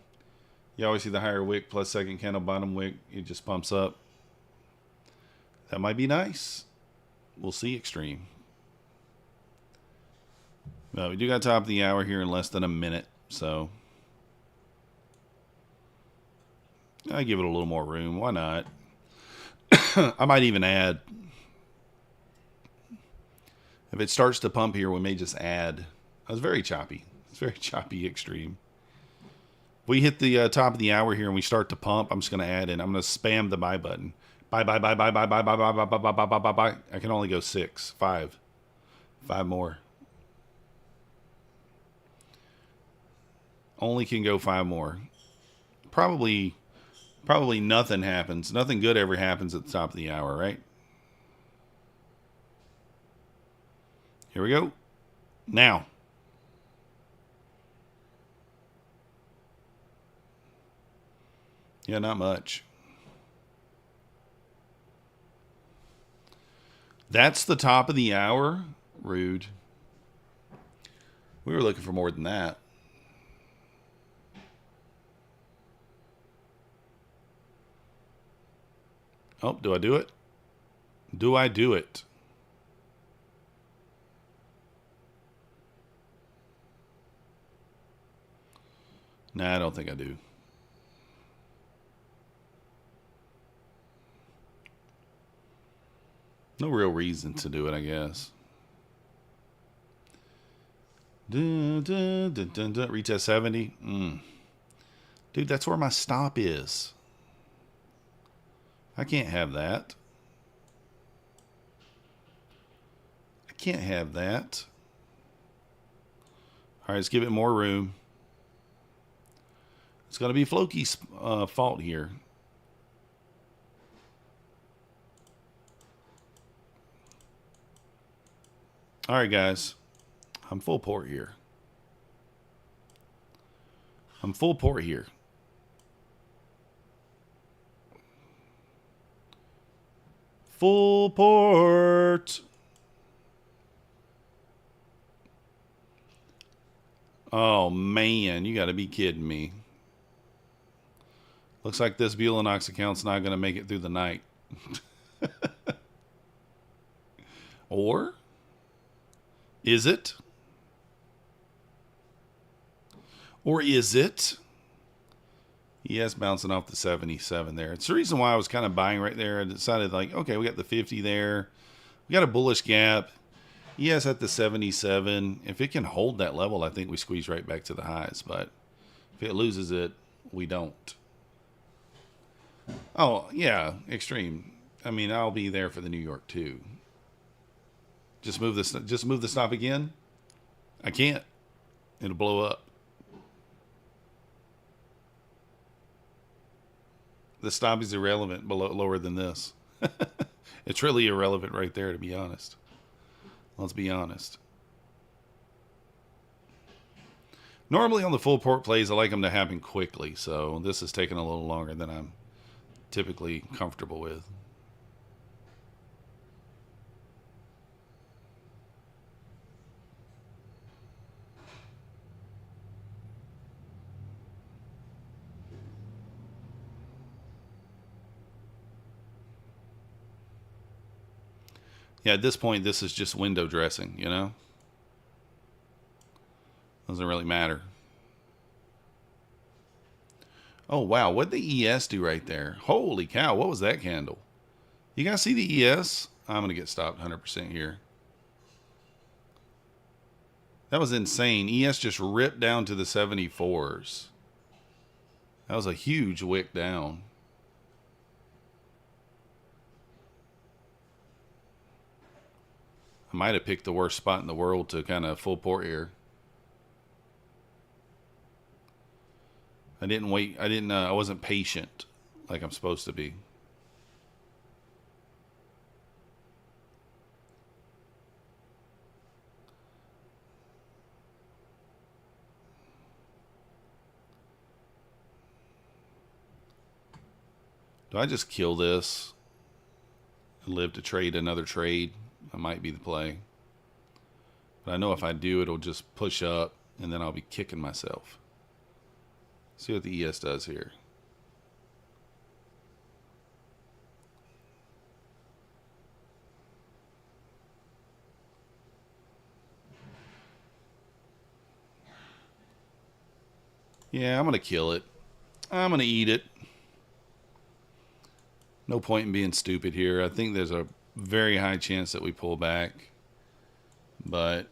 You always see the higher wick plus second candle bottom wick. It just pumps up. That might be nice. We'll see, Extreme. Well, we do got top of the hour here in less than a minute, so I give it a little more room. Why not? I might even add. If it starts to pump here, we may just add. I was very choppy. It's very choppy, Extreme. If we hit the top of the hour here and we start to pump, I'm just going to add in. I'm going to spam the buy button. Buy, buy, buy, buy, buy, buy, buy, buy, buy, buy, buy, buy, buy, buy, buy. I can only go 6, 5. 5 more. Only can go 5 more. Probably nothing happens. Nothing good ever happens at the top of the hour, right? Here we go. Now. Yeah, not much. That's the top of the hour? Rude. We were looking for more than that. Oh, do I do it? Do I do it? Nah, I don't think I do. No real reason to do it, I guess. Retest 70. Dude, that's where my stop is. I can't have that. I can't have that. All right, let's give it more room. It's going to be Floki's fault here. All right, guys. I'm full port here. I'm full port here. Full port. Oh, man. You got to be kidding me. Looks like this Bulenox account's not going to make it through the night. Or is it? Or is it? ES bouncing off the 77 there. It's the reason why I was kind of buying right there. I decided like, okay, we got the 50 there. We got a bullish gap. ES at the 77. If it can hold that level, I think we squeeze right back to the highs. But if it loses it, we don't. Oh, yeah, extreme. I mean, I'll be there for the New York too. Just move the stop again. I can't. It'll blow up. The stop is irrelevant below lower than this. It's really irrelevant right there, to be honest. Let's be honest. Normally on the full port plays, I like them to happen quickly, so this is taking a little longer than I'm typically comfortable with. Yeah, at this point, this is just window dressing, you know? Doesn't really matter. Oh, wow. What'd the ES do right there? Holy cow. What was that candle? You guys see the ES? I'm going to get stopped 100% here. That was insane. ES just ripped down to the 74s. That was a huge wick down. I might have picked the worst spot in the world to kind of full port here. I didn't wait. I wasn't patient like I'm supposed to be. Do I just kill this and live to trade another trade? That might be the play. But I know if I do, it'll just push up, and then I'll be kicking myself. See what the ES does here. Yeah, I'm going to kill it. I'm going to eat it. No point in being stupid here. I think there's a very high chance that we pull back. But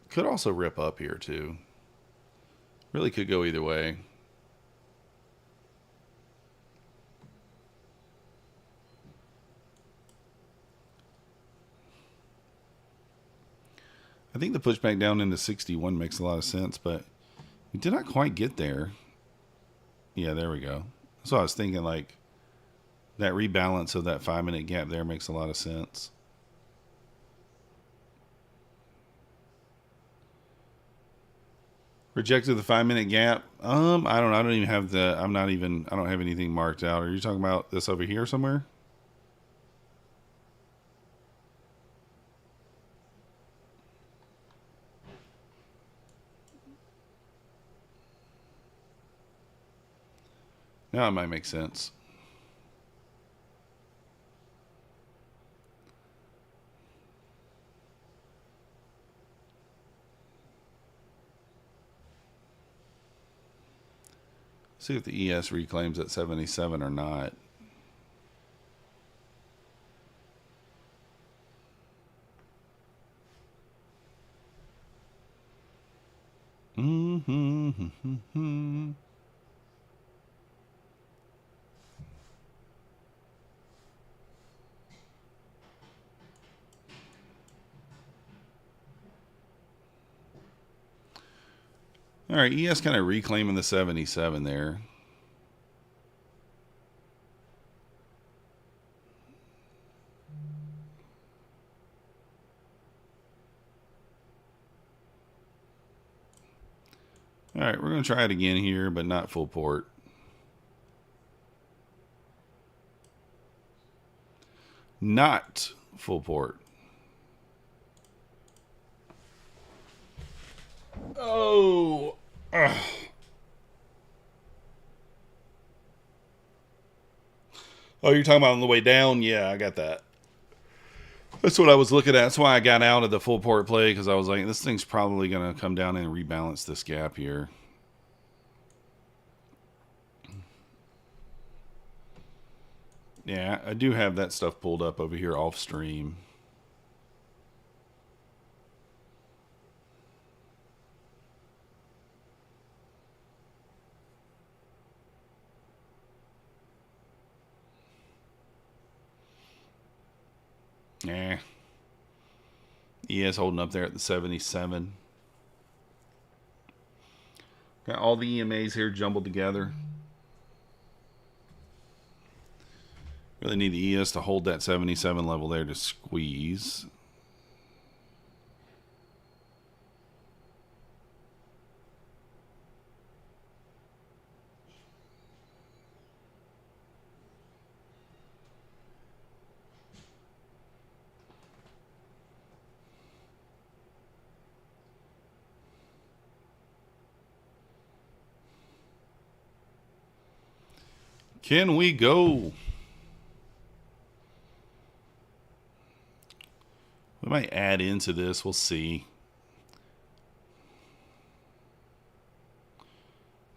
could also rip up here too. Really could go either way. I think the pushback down into 61 makes a lot of sense, but we did not quite get there. Yeah, there we go. So I was thinking like that rebalance of that 5-minute gap there makes a lot of sense. Rejected the 5-minute gap. I don't know. I don't even have the, I don't have anything marked out. Are you talking about this over here somewhere? Now it might make sense. See if the ES reclaims at 77 or not. All right, ES kind of reclaiming the 77 there. All right, we're going to try it again here, but not full port. Not full port. Oh. Ugh. Oh, you're talking about on the way down? Yeah, I got that. That's what I was looking at. That's why I got out of the full port play, because I was like, this thing's probably going to come down and rebalance this gap here. Yeah, I do have that stuff pulled up over here off stream. Yeah. ES holding up there at the 77. Got all the EMAs here jumbled together. Really need the ES to hold that 77 level there to squeeze. Can we go? We might add into this. We'll see.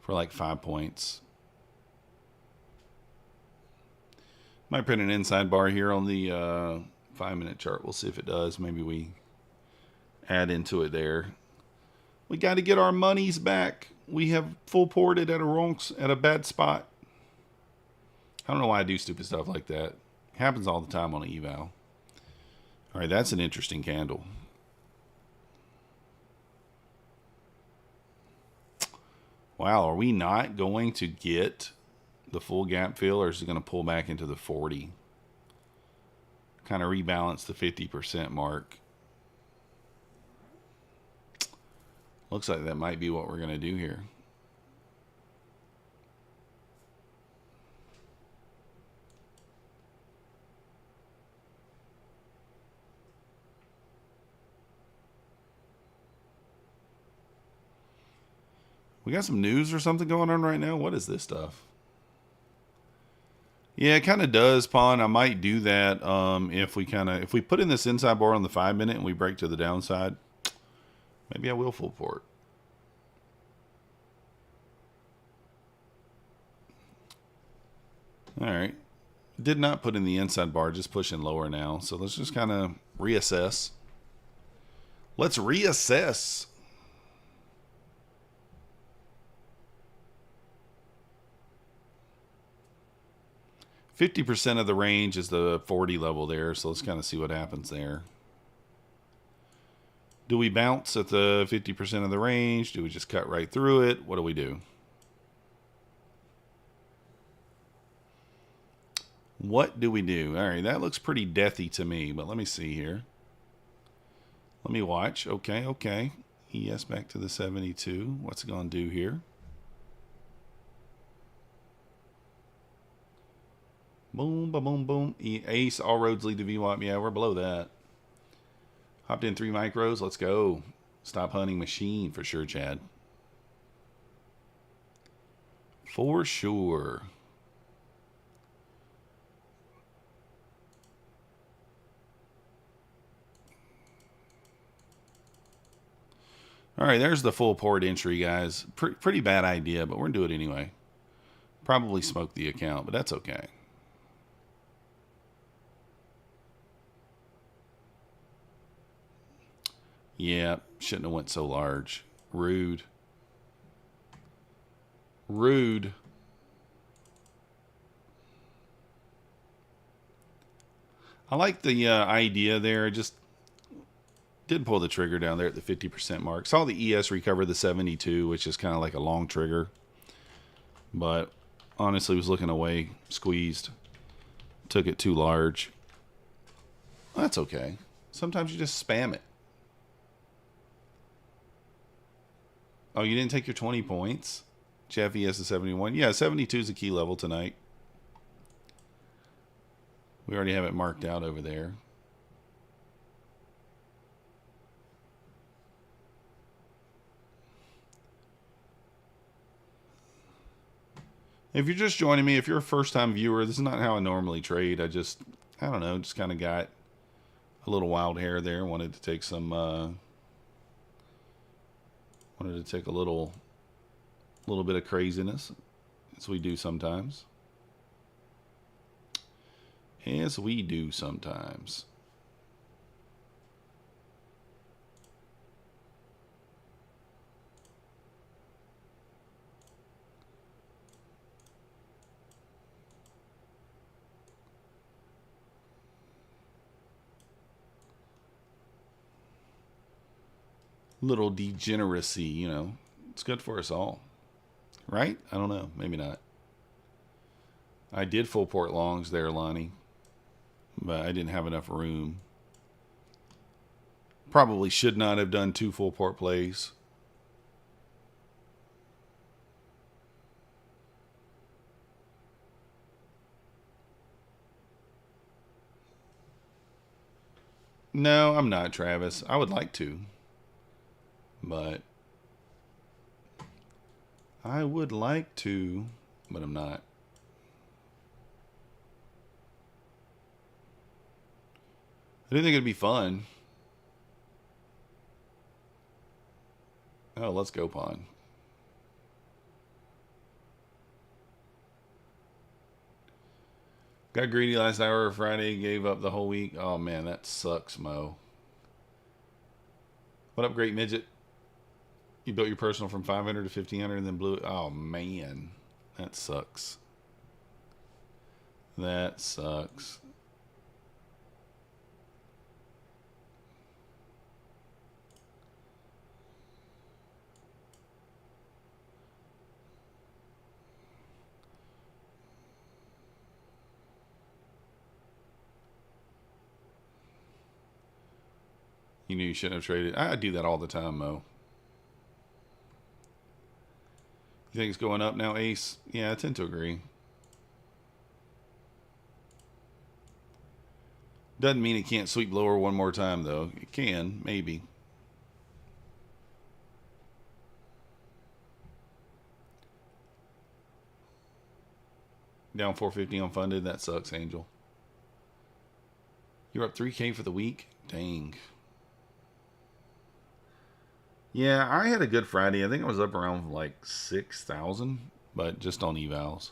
For like 5 points. Might print an inside bar here on the 5-minute chart. We'll see if it does. Maybe we add into it there. We got to get our monies back. We have full ported at a bad spot. I don't know why I do stupid stuff like that. It happens all the time on an eval. All right, that's an interesting candle. Wow, are we not going to get the full gap fill, or is it going to pull back into the 40? Kind of rebalance the 50% mark. Looks like that might be what we're going to do here. We got some news or something going on right now. What is this stuff? Yeah, it kind of does, Pawn. I might do that if we put in this inside bar on the 5-minute and we break to the downside. Maybe I will full port. All right. Did not put in the inside bar, just pushing lower now. So let's just kind of reassess. Let's reassess. %50 of the range is the 40 level there, so let's kind of see what happens there. Do we bounce at the 50% of the range? Do we just cut right through it? What do we do? What do we do? All right, that looks pretty deathy to me, but let me see here. Let me watch. Okay, okay. ES back to the 72. What's it going to do here? Boom, boom, boom, boom. Ace, all roads lead to VWAP. Yeah, we're below that. Hopped in 3 micros. Let's go. Stop hunting machine for sure, Chad. For sure. All right, there's the full port entry, guys. Pretty bad idea, but we're going to do it anyway. Probably smoked the account, but that's okay. Yeah, shouldn't have went so large. Rude. Rude. I like the idea there. Just did pull the trigger down there at the 50% mark. Saw the ES recover the 72, which is kind of like a long trigger. But honestly, was looking away, squeezed. Took it too large. That's okay. Sometimes you just spam it. Oh, you didn't take your 20 points? Jeff ES to 71. Yeah, 72 is a key level tonight. We already have it marked out over there. If you're just joining me, if you're a first-time viewer, this is not how I normally trade. I don't know, just kind of got a little wild hair there. Wanted to take some, wanted to take a little bit of craziness, as we do sometimes. as we do sometimes. Little degeneracy, you know. It's good for us all. Right? I don't know. Maybe not. I did full port longs there, Lonnie. But I didn't have enough room. Probably should not have done 2 full port plays. No, I'm not, Travis. I would like to. But I would like to, but I'm not. I didn't think it'd be fun. Oh, let's go, pawn. Got greedy last hour of Friday, gave up the whole week. Oh, man, that sucks, Mo. What up, Great Midget? You built your personal from 500 to 1500 and then blew it. Oh, man. That sucks. That sucks. You knew you shouldn't have traded. I do that all the time, Mo. You think it's going up now, Ace? Yeah, I tend to agree. Doesn't mean it can't sweep lower one more time, though. It can, maybe. Down 450 unfunded. That sucks, Angel. You're up 3K for the week? Dang. Yeah, I had a good Friday. I think I was up around like 6,000, but just on evals.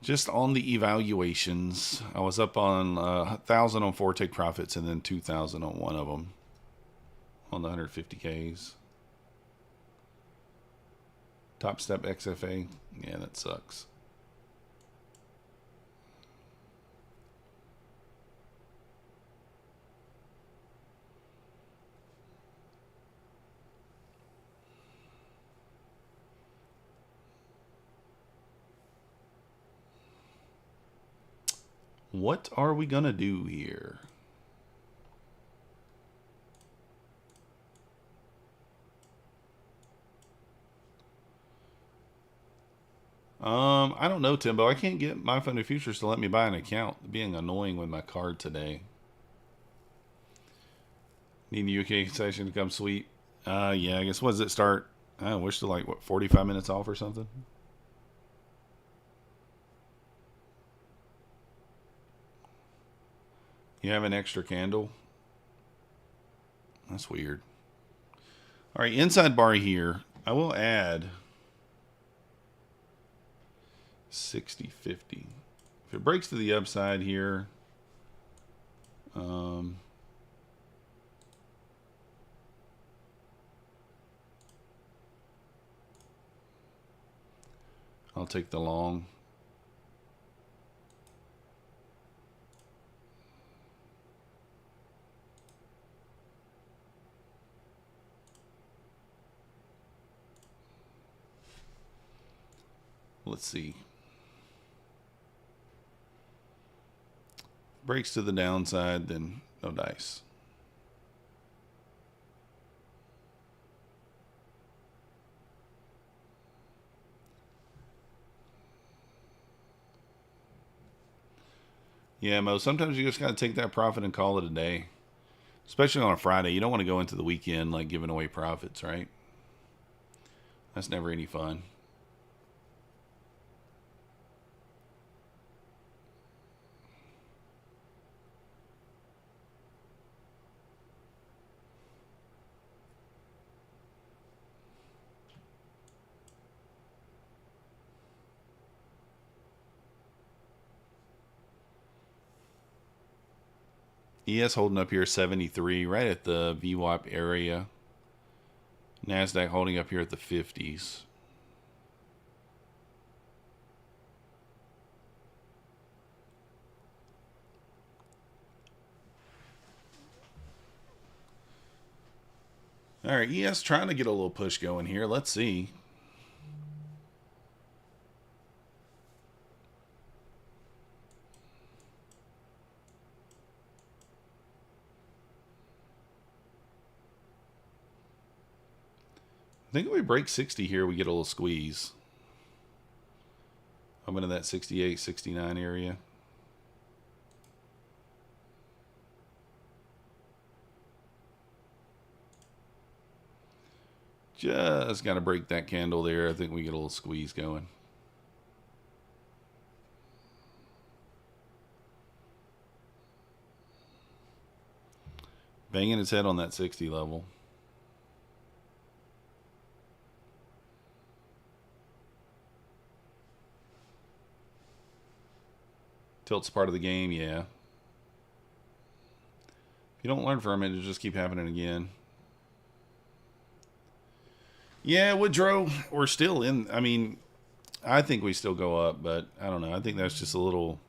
Just on the evaluations. I was up on 1,000 on 4 take profits and then 2,000 on one of them on the 150Ks. Topstep XFA. Yeah, that sucks. What are we going to do here? I don't know, Timbo. I can't get My Funded Futures to let me buy an account. Being annoying with my card today. Need the UK session to come sweep. Yeah, I guess. What does it start? I wish to like, what, 45 minutes off or something? You have an extra candle? That's weird. All right, inside bar here. I will add 60, 50. If it breaks to the upside here, I'll take the long. Let's see. Breaks to the downside, then no dice. Yeah, Mo, sometimes you just got to take that profit and call it a day. Especially on a Friday. You don't want to go into the weekend like giving away profits, right? That's never any fun. ES holding up here 73, right at the VWAP area. Nasdaq holding up here at the 50s. All right, ES trying to get a little push going here. Let's see. I think if we break 60 here, we get a little squeeze. I'm into that 68, 69 area. Just got to break that candle there. I think we get a little squeeze going. Banging its head on that 60 level. Tilt's part of the game, yeah. If you don't learn from it, it'll just keep happening again. Yeah, Woodrow, we're still in. I mean, I think we still go up, but I don't know. I think that's just a little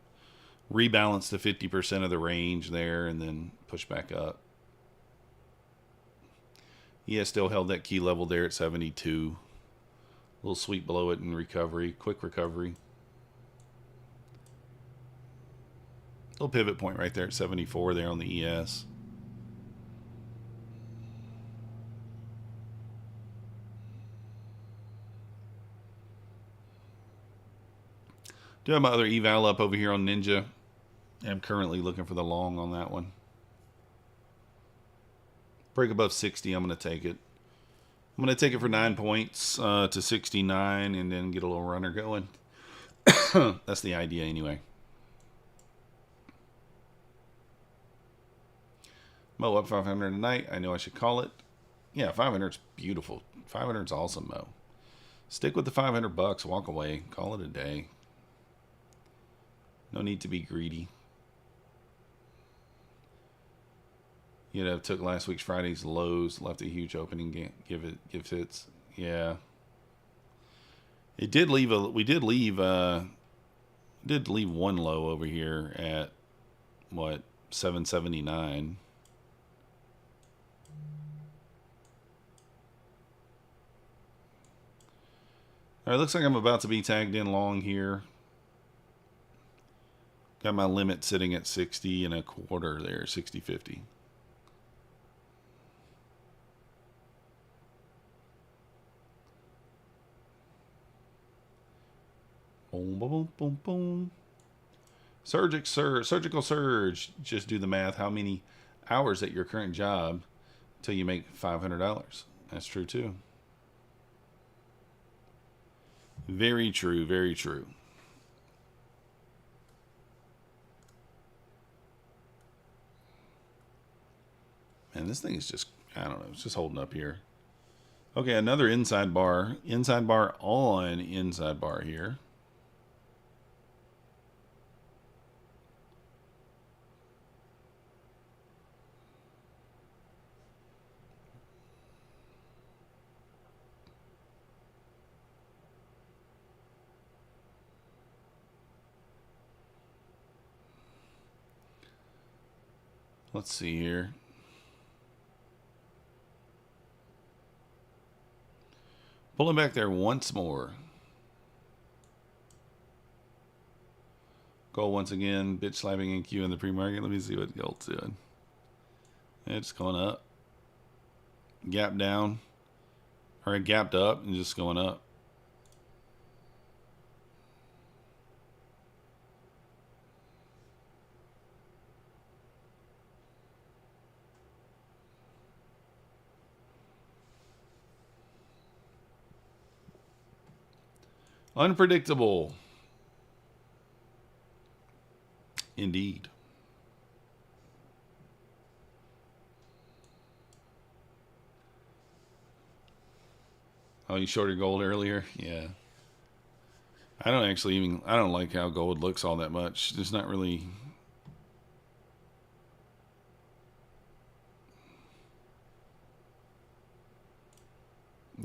rebalance to 50% of the range there and then push back up. Yeah, still held that key level there at 72. A little sweep below it in recovery, quick recovery. Little pivot point right there at 74 there on the ES. Do have my other eval up over here on Ninja. I'm currently looking for the long on that one. Break above 60, I'm going to take it. I'm going to take it for 9 points to 69 and then get a little runner going. That's the idea anyway. Mo up 500 tonight. I know I should call it. Yeah, 500's beautiful. 500's awesome, Mo. Stick with the 500 bucks. Walk away. Call it a day. No need to be greedy. You know, took last week's Friday's lows, left a huge opening. Give hits. Yeah. It did leave a. We did leave one low over here at what 779. All right, looks like I'm about to be tagged in long here. Got my limit sitting at 60 and a quarter there, 60.50. Boom, boom, boom, boom. Surgical surge. Just do the math. How many hours at your current job until you make $500? That's true too. Very true, very true. And this thing is just, I don't know, it's just holding up here. Okay, another inside bar. Inside bar on inside bar here. Let's see here. Pulling back there once more. Gold once again, bitch slapping in Q in the pre-market. Let me see what gold's doing. It's going up. Gap down. Or it gapped up and just going up. Unpredictable. Indeed. Oh, you shorted gold earlier? Yeah. I don't like how gold looks all that much. There's not really...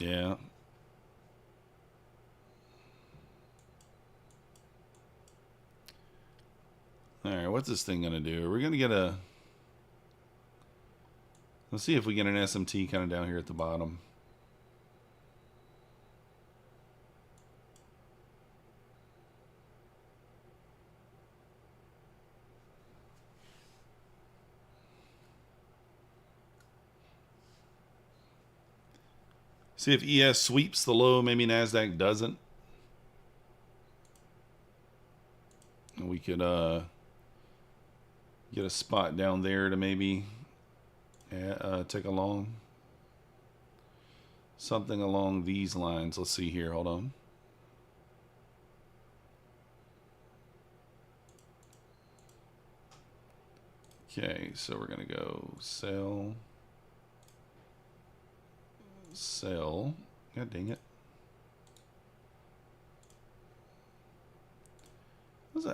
Yeah. All right, what's this thing going to do? Are we going to get a... Let's see if we get an SMT kind of down here at the bottom. See if ES sweeps the low, maybe Nasdaq doesn't. And we could get a spot down there to maybe take a long. Something along these lines. Let's see here. Hold on. Okay, so we're going to go sell. Sell. God dang it.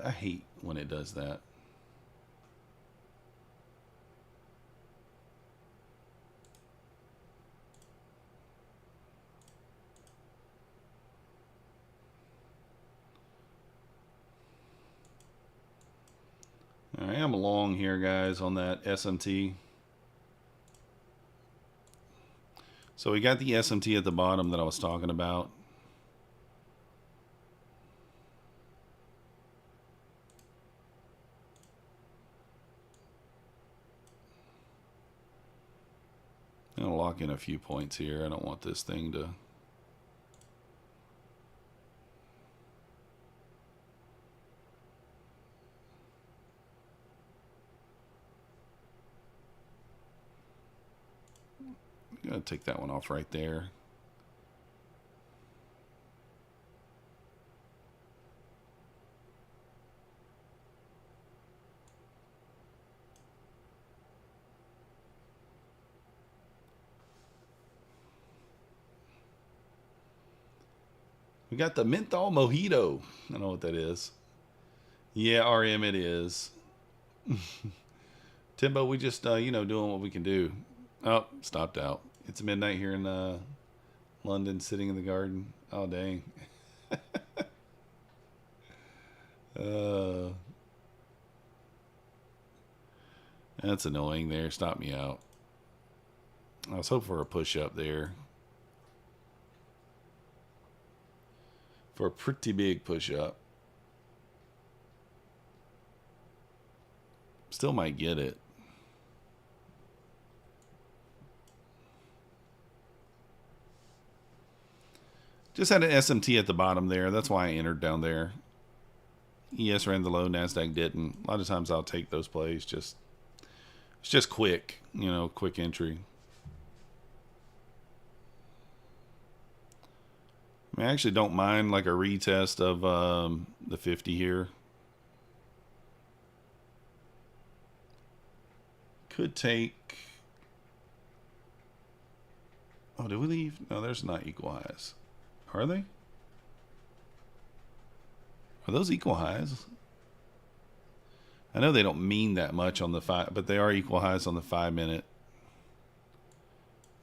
I hate when it does that. I am long here, guys, on that SMT. So we got the SMT at the bottom that I was talking about. I'm going to lock in a few points here. I don't want this thing to... I'm going to take that one off right there. We got the menthol mojito. I don't know what that is. Yeah, RM it is. Timbo, we just, you know, doing what we can do. Oh, stopped out. It's midnight here in London, sitting in the garden. Oh, dang. That's annoying there. Stop me out. I was hoping for a push up there. For a pretty big push up. Still might get it. Just had an SMT at the bottom there. That's why I entered down there. ES ran the low, Nasdaq didn't. A lot of times I'll take those plays. It's just quick, you know, quick entry. I actually don't mind like a retest of the 50 here. Could take... Oh, did we leave? No, there's not equal highs. Are they? Are those equal highs? I know they don't mean that much on the 5, but they are equal highs on the 5-minute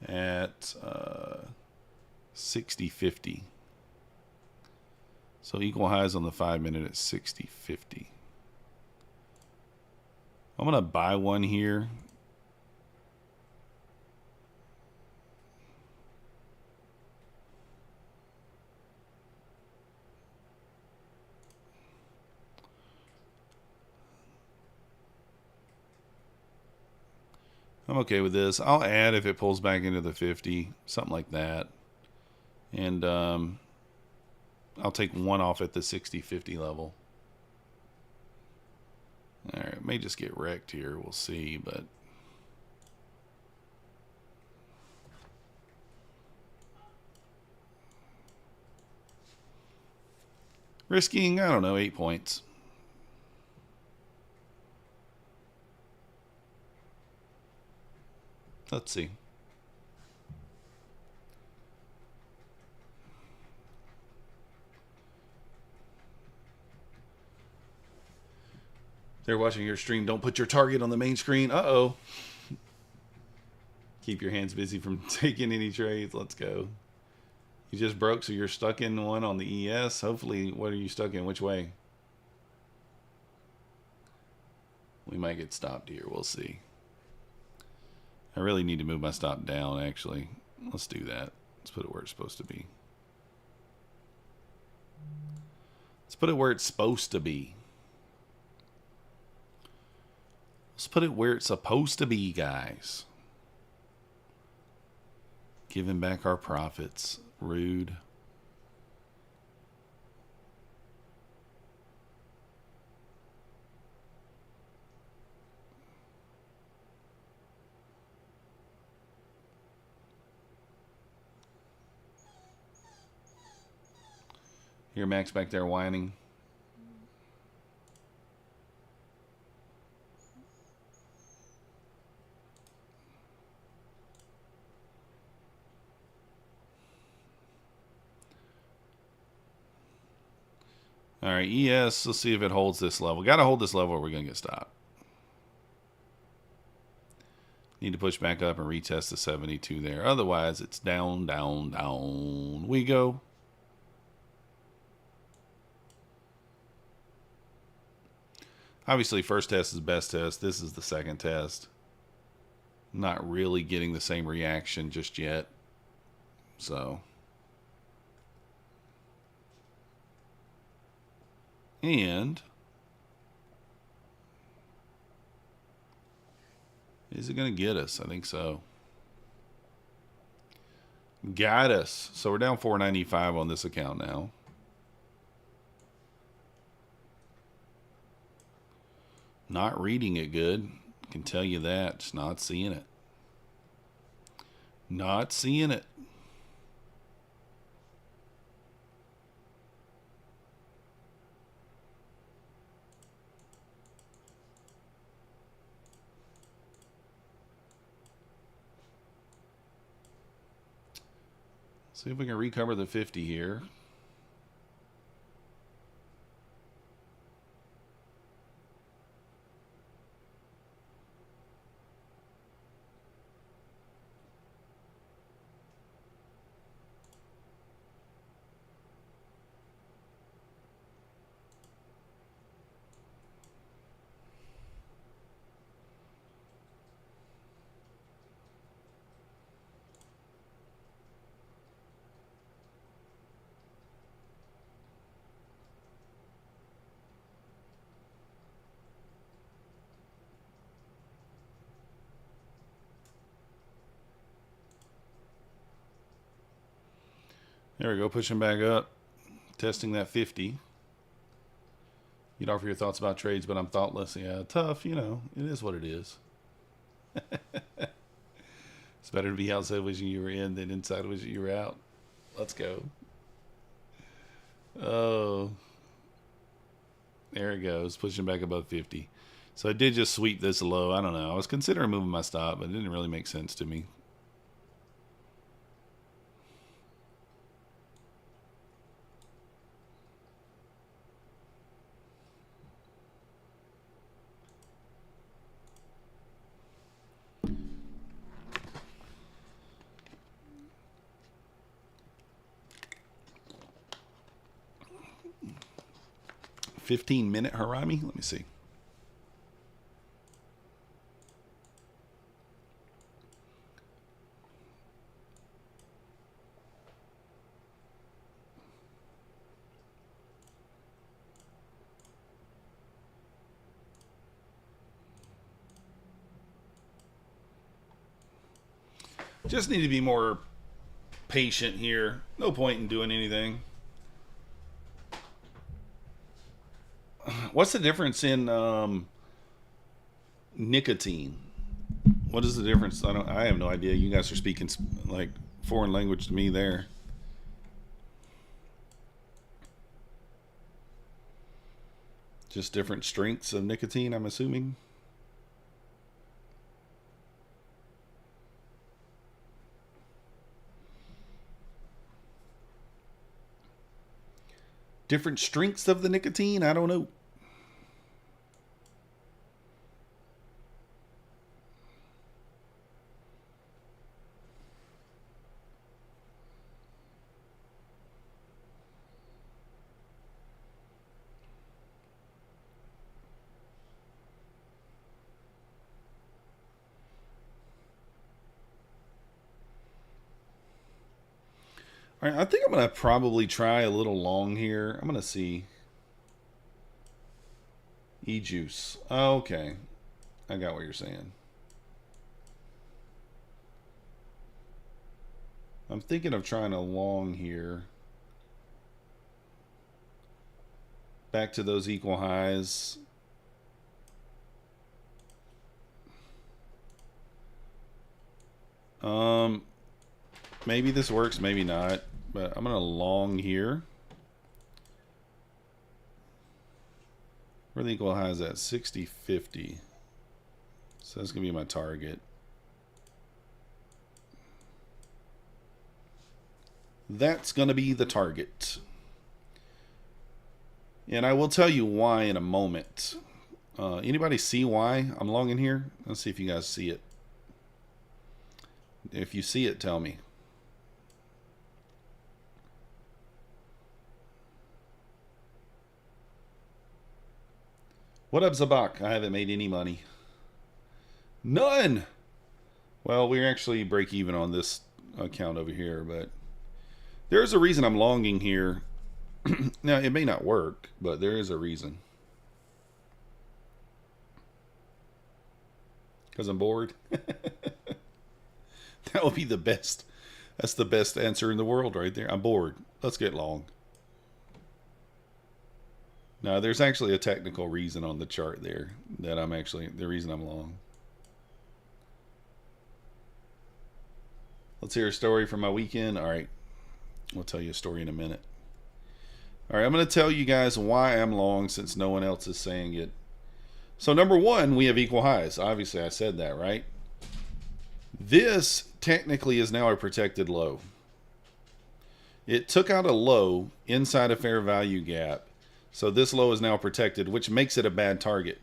at 60.50. So equal highs on the 5-minute at 60.50. I'm going to buy one here. I'm okay with this. I'll add if it pulls back into the 50, something like that. And I'll take one off at the 60.50 level. All right, may just get wrecked here. We'll see, but risking, I don't know, 8 points. Let's see. They're watching your stream. Don't put your target on the main screen. Uh-oh. Keep your hands busy from taking any trades. Let's go. You just broke, so you're stuck in one on the ES. Hopefully, what are you stuck in? Which way? We might get stopped here. We'll see. I really need to move my stop down, actually. Let's do that. Let's put it where it's supposed to be. Let's put it where it's supposed to be. Let's put it where it's supposed to be, guys. Giving back our profits. Rude. Hear Max back there whining. All right, ES, let's see if it holds this level. Got to hold this level or we're going to get stopped. Need to push back up and retest the 72 there. Otherwise, it's down, down, down. We go. Obviously, first test is best test. This is the second test. Not really getting the same reaction just yet. So. And is it going to get us? I think so. Got us. So we're down 495 on this account now. Not reading it good. I can tell you that. Just not seeing it. Not seeing it. See if we can recover the 50 here. There we go, pushing back up, testing that 50. You'd offer your thoughts about trades, but I'm thoughtless. Yeah, tough, you know, it is what it is. It's better to be outside wishing you were in than inside wishing you were out. Let's go. Oh, there it goes, pushing back above 50. So I did just sweep this low. I don't know. I was considering moving my stop, but it didn't really make sense to me. $15-minute Harami. Let me see. Just need to be more patient here. No point in doing anything. What's the difference in nicotine? What is the difference? I have no idea. You guys are speaking like foreign language to me there. Just different strengths of nicotine, I'm assuming. Different strengths of the nicotine? I don't know. All right, I think I'm going to probably try a little long here. I'm going to see. E-juice. Okay. I got what you're saying. I'm thinking of trying a long here. Back to those equal highs. Maybe this works, maybe not. But I'm going to long here. Where the equal highs at? 60.50. So that's going to be my target. That's going to be the target. And I will tell you why in a moment. Anybody see why I'm long in here? Let's see if you guys see it. If you see it, tell me. What up, Zabak? I haven't made any money. None! Well, we're actually break even on this account over here, but there's a reason I'm longing here. Now, it may not work, but there is a reason. Because I'm bored. That would be the best. That's the best answer in the world right there. I'm bored. Let's get long. Now, there's actually a technical reason on the chart there that I'm actually, the reason I'm long. Let's hear a story from my weekend. All right. I'll tell you a story in a minute. All right, I'm going to tell you guys why I'm long since no one else is saying it. So number one, we have equal highs. Obviously, I said that, right? This technically is now a protected low. It took out a low inside a fair value gap. So this low is now protected, which makes it a bad target.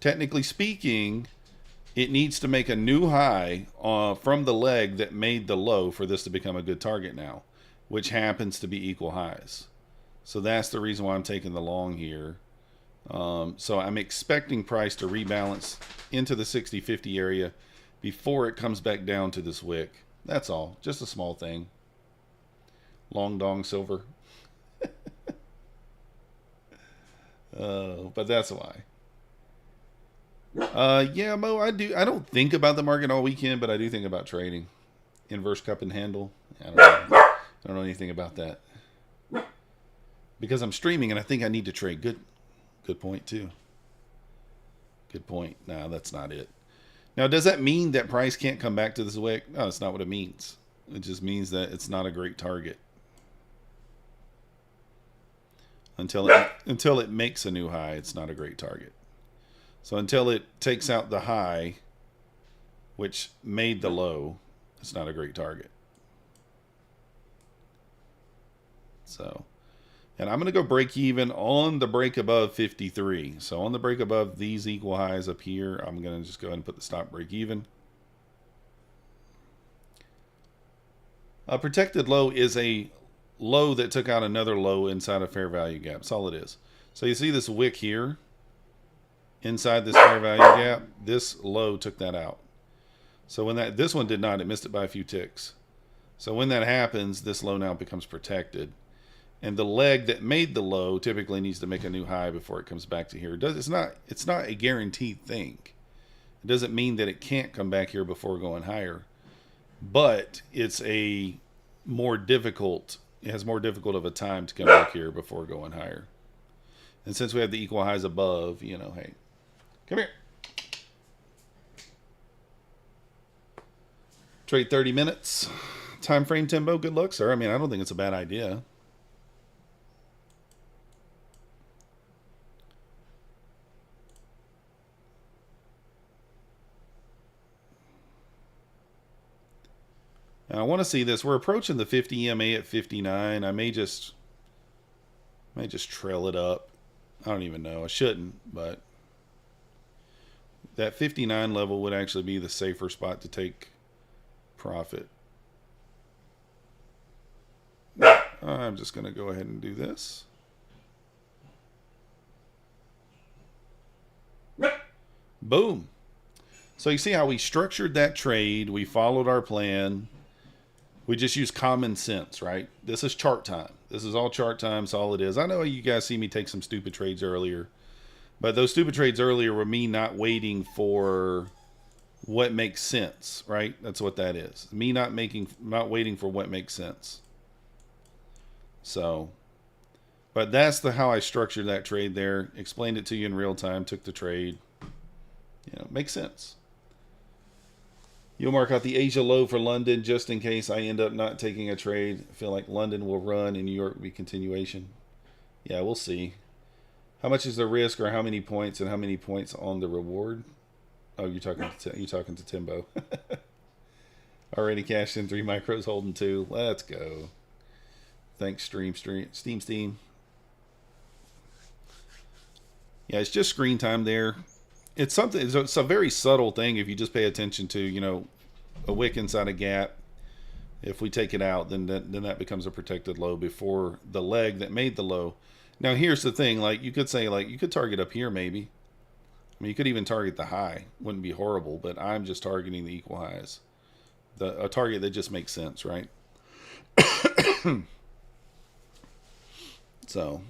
Technically speaking, it needs to make a new high from the leg that made the low for this to become a good target now, which happens to be equal highs. So that's the reason why I'm taking the long here. So I'm expecting price to rebalance into the 60-50 area before it comes back down to this wick. That's all. Just a small thing. Long dong silver. But that's why. Yeah, Mo, I don't think about the market all weekend, but I do think about trading. Inverse cup and handle. I don't know anything about that. Because I'm streaming and I think I need to trade. Good point too. Good point. No, that's not it. Now, does that mean that price can't come back to this wick? No, that's not what it means. It just means that it's not a great target. Until it makes a new high, it's not a great target. So until it takes out the high, which made the low, it's not a great target. So, and I'm going to go break even on the break above 53. So on the break above these equal highs up here, I'm going to just go ahead and put the stop break even. A protected low is a low that took out another low inside a fair value gap. That's all it is. So you see this wick here inside this fair value gap, this low took that out. So when this one did not, it missed it by a few ticks. So when that happens, this low now becomes protected. And the leg that made the low typically needs to make a new high before it comes back to here. It's not a guaranteed thing. It doesn't mean that it can't come back here before going higher. But it's a more difficult, it has more difficult of a time to come back here before going higher. And since we have the equal highs above, you know, hey, come here. Trade 30 minutes. Time frame, Timbo. Good luck, sir. I mean, I don't think it's a bad idea. Now, I want to see this. We're approaching the 50 EMA at 59. I may just trail it up. I don't even know. I shouldn't, but that 59 level would actually be the safer spot to take profit. I'm just going to go ahead and do this. Boom. So you see how we structured that trade. We followed our plan. We just use common sense, right? This is chart time. This is all chart time. That's all it is. I know you guys see me take some stupid trades earlier, but those stupid trades earlier were me not waiting for what makes sense, right? That's what that is. Me not waiting for what makes sense. So, but that's how I structured that trade there. Explained it to you in real time. Took the trade. You know, makes sense. You'll mark out the Asia low for London just in case I end up not taking a trade. I feel like London will run and New York will be continuation. Yeah, we'll see. How much is the risk, or how many points, and how many points on the reward? Oh, you're talking to Timbo. Already cashed in 3 micros, holding 2. Let's go. Thanks, Steam. Yeah, it's just screen time there. It's something. It's a very subtle thing if you just pay attention to, you know, a wick inside a gap. If we take it out, then that becomes a protected low before the leg that made the low. Now here's the thing. Like you could say, like you could target up here maybe. I mean, you could even target the high. Wouldn't be horrible, but I'm just targeting the equal highs. A target that just makes sense, right? So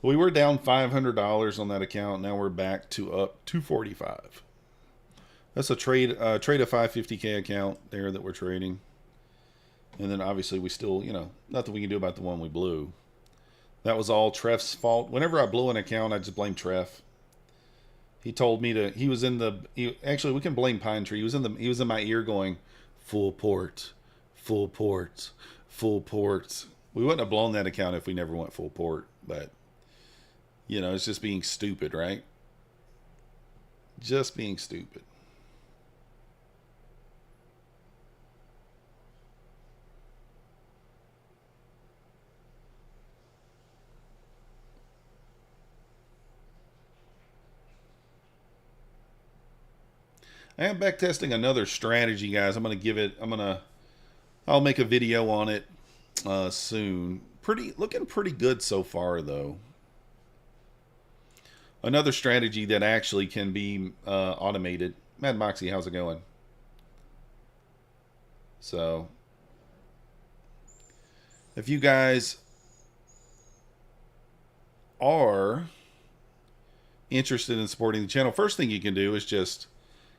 we were down $500 on that account. Now we're back to up $245. That's a trade a 550K account there that we're trading. And then obviously we still, you know, nothing we can do about the one we blew. That was all Treff's fault. Whenever I blew an account, I just blame Treff. He told me to. He was in the. Actually, we can blame Pine Tree. He was in my ear going, full port, full port, full port. We wouldn't have blown that account if we never went full port. But you know, it's just being stupid, right? Just being stupid. I am back testing another strategy, guys. I'll make a video on it soon. Looking pretty good so far, though. Another strategy that actually can be automated. Mad Moxie, how's it going? So, if you guys are interested in supporting the channel, first thing you can do is just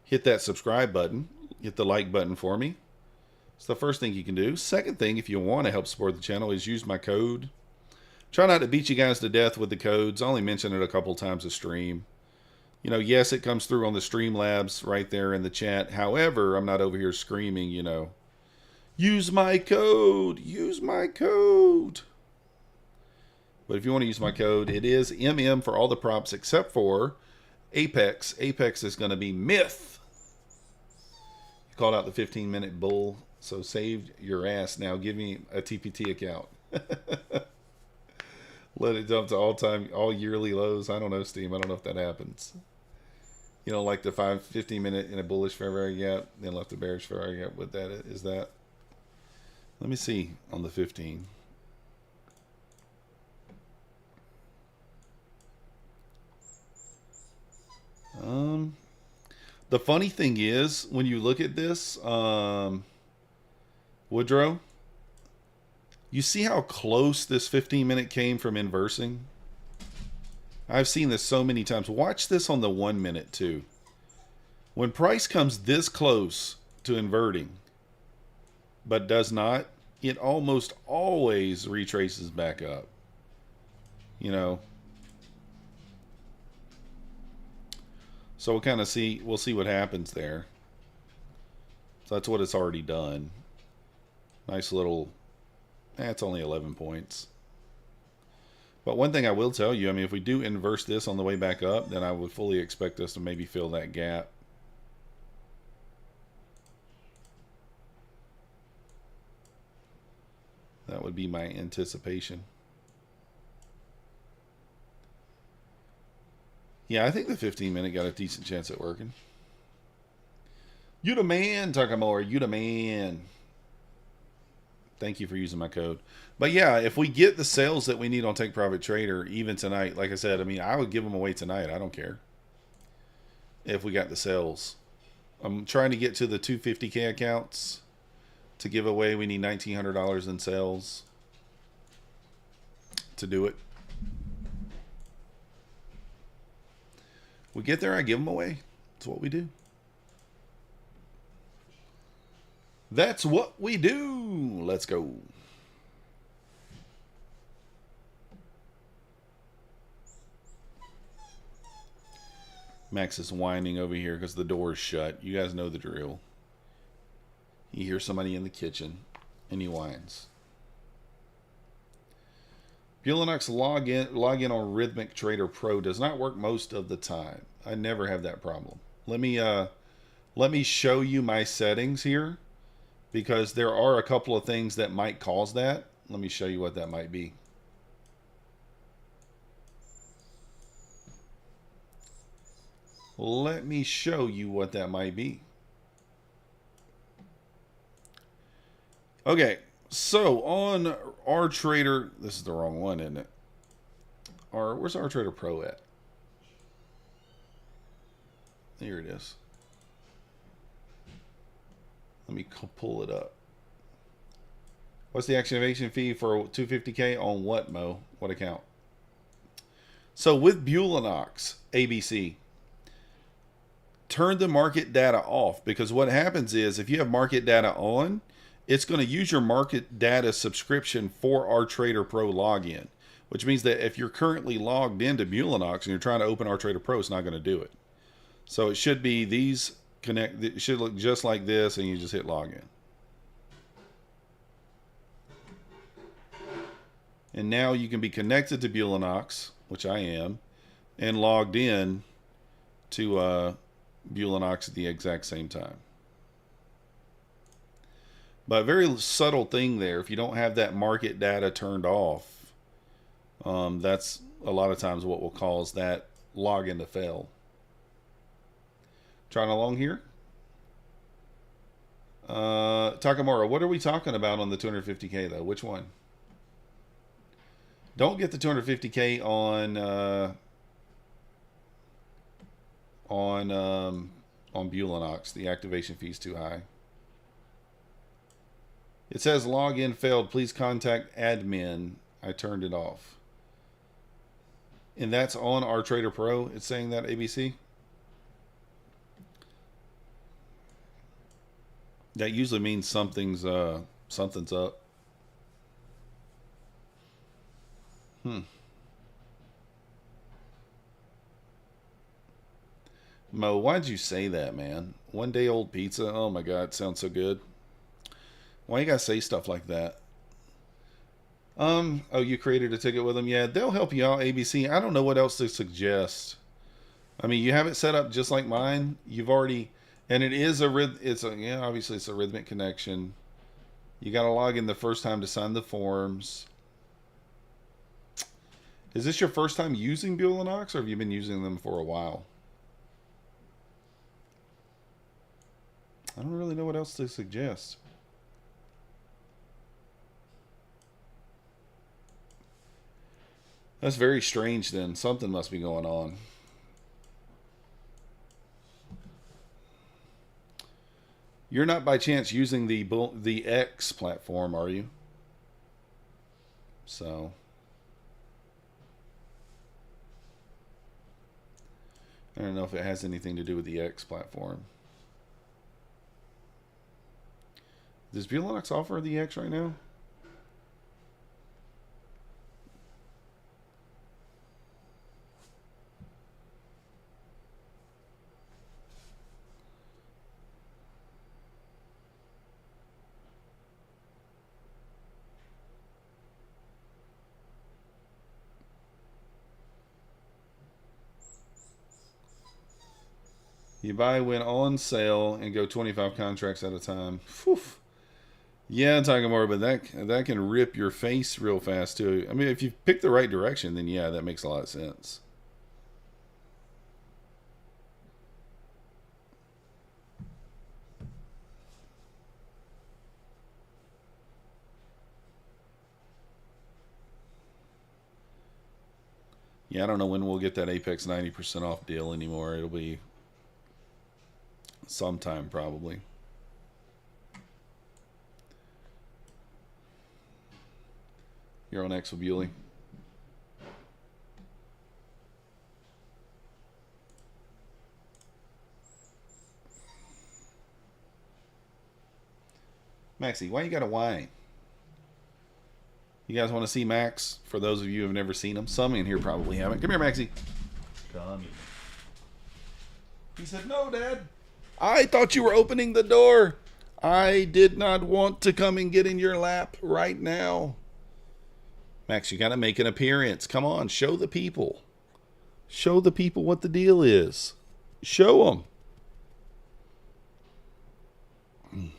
hit that subscribe button. Hit the like button for me. It's the first thing you can do. Second thing, if you want to help support the channel, is use my code. Try not to beat you guys to death with the codes. I only mention it a couple times a stream. You know, yes, it comes through on the Streamlabs right there in the chat. However, I'm not over here screaming, you know, use my code. Use my code. But if you want to use my code, it is MM for all the props except for Apex. Apex is going to be Myth. You called out the 15-minute bull, so saved your ass. Now give me a TPT account. Let it dump to all yearly lows. I don't know, Steam. I don't know if that happens. You know, like the 15-minute in a bullish fair value gap, then left a bearish fair value gap. What that is that? Let me see on the 15. The funny thing is, when you look at this, Woodrow, you see how close this 15-minute came from inversing? I've seen this so many times. Watch this on the 1 minute too. When price comes this close to inverting, but does not, it almost always retraces back up. You know. So we'll see what happens there. So that's what it's already done. Nice little, it's only 11 points. But one thing I will tell you, I mean, if we do inverse this on the way back up, then I would fully expect us to maybe fill that gap. That would be my anticipation. Yeah, I think the 15-minute got a decent chance at working. You the man, Takamori. You the man. Thank you for using my code. But yeah, if we get the sales that we need on Take Profit Trader, even tonight, like I said, I mean, I would give them away tonight. I don't care if we got the sales. I'm trying to get to the 250K accounts to give away. We need $1,900 in sales to do it. We get there, I give them away. That's what we do. That's what we do. Let's go. Max is whining over here because the door is shut. You guys know the drill. You hear somebody in the kitchen and he whines. Bulenox log in on Rhythmic Trader Pro does not work most of the time. I never have that problem. Let me show you my settings here, because there are a couple of things that might cause that. Let me show you what that might be. Let me show you what that might be. Okay, so on our trader, this is the wrong one, isn't it? Where's our Trader Pro at? Here it is. Let me pull it up. What's the activation fee for 250K on what, Mo? What account? So with Bulenox, ABC, turn the market data off, because what happens is if you have market data on, it's going to use your market data subscription for our Trader Pro login, which means that if you're currently logged into Bulenox and you're trying to open our Trader Pro, it's not going to do it. So it should be these connect. It should look just like this, and you just hit login. And now you can be connected to Bulenox, which I am, and logged in to Bulenox at the exact same time. But a very subtle thing there, if you don't have that market data turned off, that's a lot of times what will cause that login to fail. Trying along here. Takamura, what are we talking about on the 250K though? Which one? Don't get the 250K on Bulenox. The activation fee is too high. It says login failed. Please contact admin. I turned it off. And that's on our Trader Pro. It's saying that, ABC. That usually means something's up. Mo, why'd you say that, man? One day old pizza. Oh my God, it sounds so good. Why you gotta say stuff like that? Oh, you created a ticket with them? Yeah, they'll help you out, ABC. I don't know what else to suggest. I mean, you have it set up just like mine. You've already, and it is yeah, obviously it's a rhythmic connection. You gotta log in the first time to sign the forms. Is this your first time using Bulenox, or have you been using them for a while? I don't really know what else to suggest. That's very strange then. Something must be going on. You're not by chance using the X platform, are you? So I don't know if it has anything to do with the X platform. Does Bulenox offer the X right now? You buy when on sale and go 25 contracts at a time. Whew. Yeah, I'm talking more, but that can rip your face real fast too. I mean, if you pick the right direction, then yeah, that makes a lot of sense. Yeah, I don't know when we'll get that Apex 90% off deal anymore. It'll be Sometime probably. You're on X with Bewley. Maxie, why you gotta whine? You guys want to see Max? For those of you who have never seen him, some in here probably haven't. Come here, Maxie. Come here. He said, "No, Dad. I thought you were opening the door. I did not want to come and get in your lap right now." Max, you got to make an appearance. Come on, show the people. Show the people what the deal is. Show them.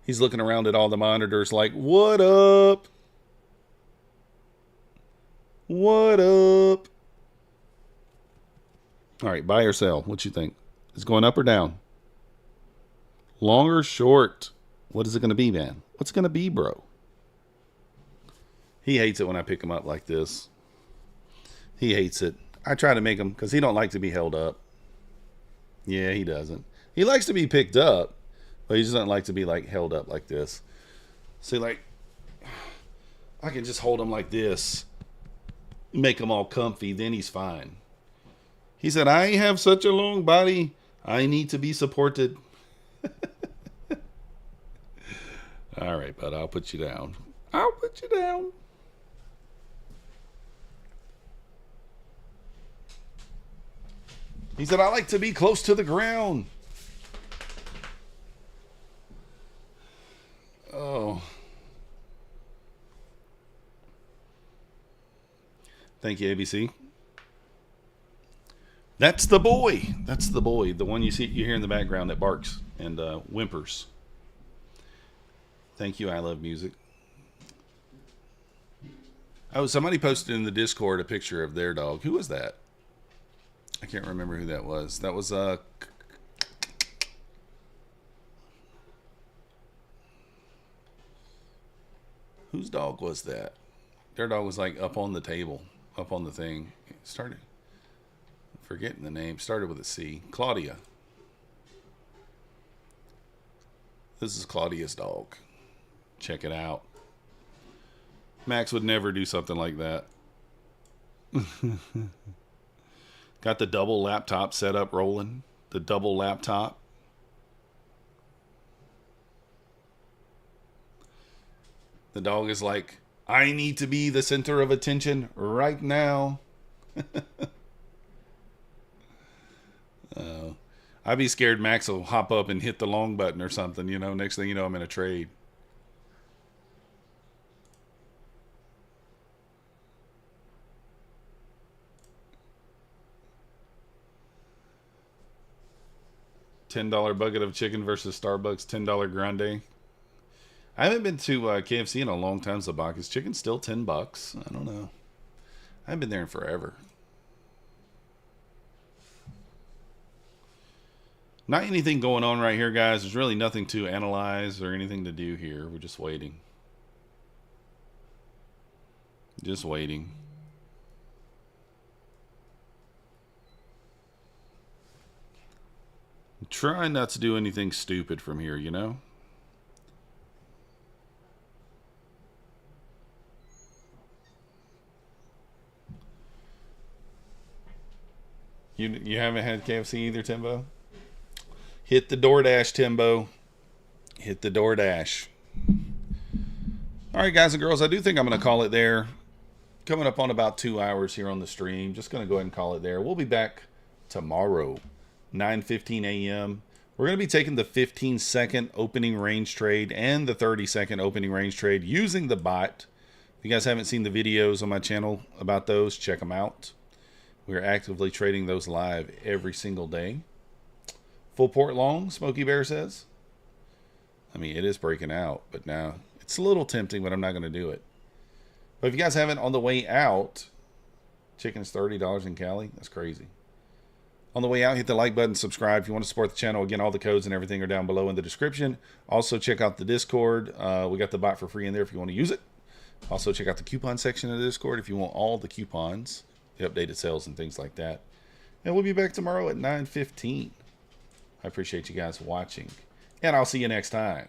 He's looking around at all the monitors like, "What up? What up?" All right, buy or sell. What you think? Is it going up or down? Long or short? What is it going to be, man? What's it going to be, bro? He hates it when I pick him up like this. He hates it. I try to make him, because he don't like to be held up. Yeah, he doesn't. He likes to be picked up, but he doesn't like to be like held up like this. See, like, I can just hold him like this, make him all comfy, then he's fine. He said, "I have such a long body, I need to be supported." All right, bud, I'll put you down. I'll put you down. He said, "I like to be close to the ground." Oh. Thank you, ABC. That's the boy. That's the boy. The one you hear in the background that barks and whimpers. Thank you, I Love Music. Oh, somebody posted in the Discord a picture of their dog. Who was that? I can't remember who that was. That was whose dog was that? Their dog was like up on the table, up on the thing. It started forgetting the name. Started with a C. Claudia. This is Claudia's dog. Check it out. Max would never do something like that. Got the double laptop set up rolling. The double laptop. The dog is like, "I need to be the center of attention right now." I'd be scared Max will hop up and hit the long button or something, you know. Next thing you know, I'm in a trade. $10 bucket of chicken versus Starbucks $10 grande. I haven't been to KFC in a long time, so Bacchus chicken's still $10. I don't know. I haven't been there in forever. Not anything going on right here, guys. There's really nothing to analyze or anything to do here. We're just waiting. Just waiting. Try not to do anything stupid from here, you know? You haven't had KFC either, Timbo? Hit the DoorDash, Timbo. Hit the DoorDash. All right, guys and girls, I do think I'm going to call it there. Coming up on about 2 hours here on the stream. Just going to go ahead and call it there. We'll be back tomorrow, 9:15 a.m. We're going to be taking the 15-second opening range trade and the 30-second opening range trade using the bot. If you guys haven't seen the videos on my channel about those, check them out. We are actively trading those live every single day. Full port long, Smokey Bear says. I mean, it is breaking out, but now it's a little tempting, but I'm not going to do it. But if you guys haven't, on the way out, chicken is $30 in Cali. That's crazy. On the way out, hit the like button, subscribe. If you want to support the channel, again, all the codes and everything are down below in the description. Also, check out the Discord. We got the bot for free in there if you want to use it. Also, check out the coupon section of the Discord if you want all the coupons, the updated sales, and things like that. And we'll be back tomorrow at 9:15. I appreciate you guys watching, and I'll see you next time.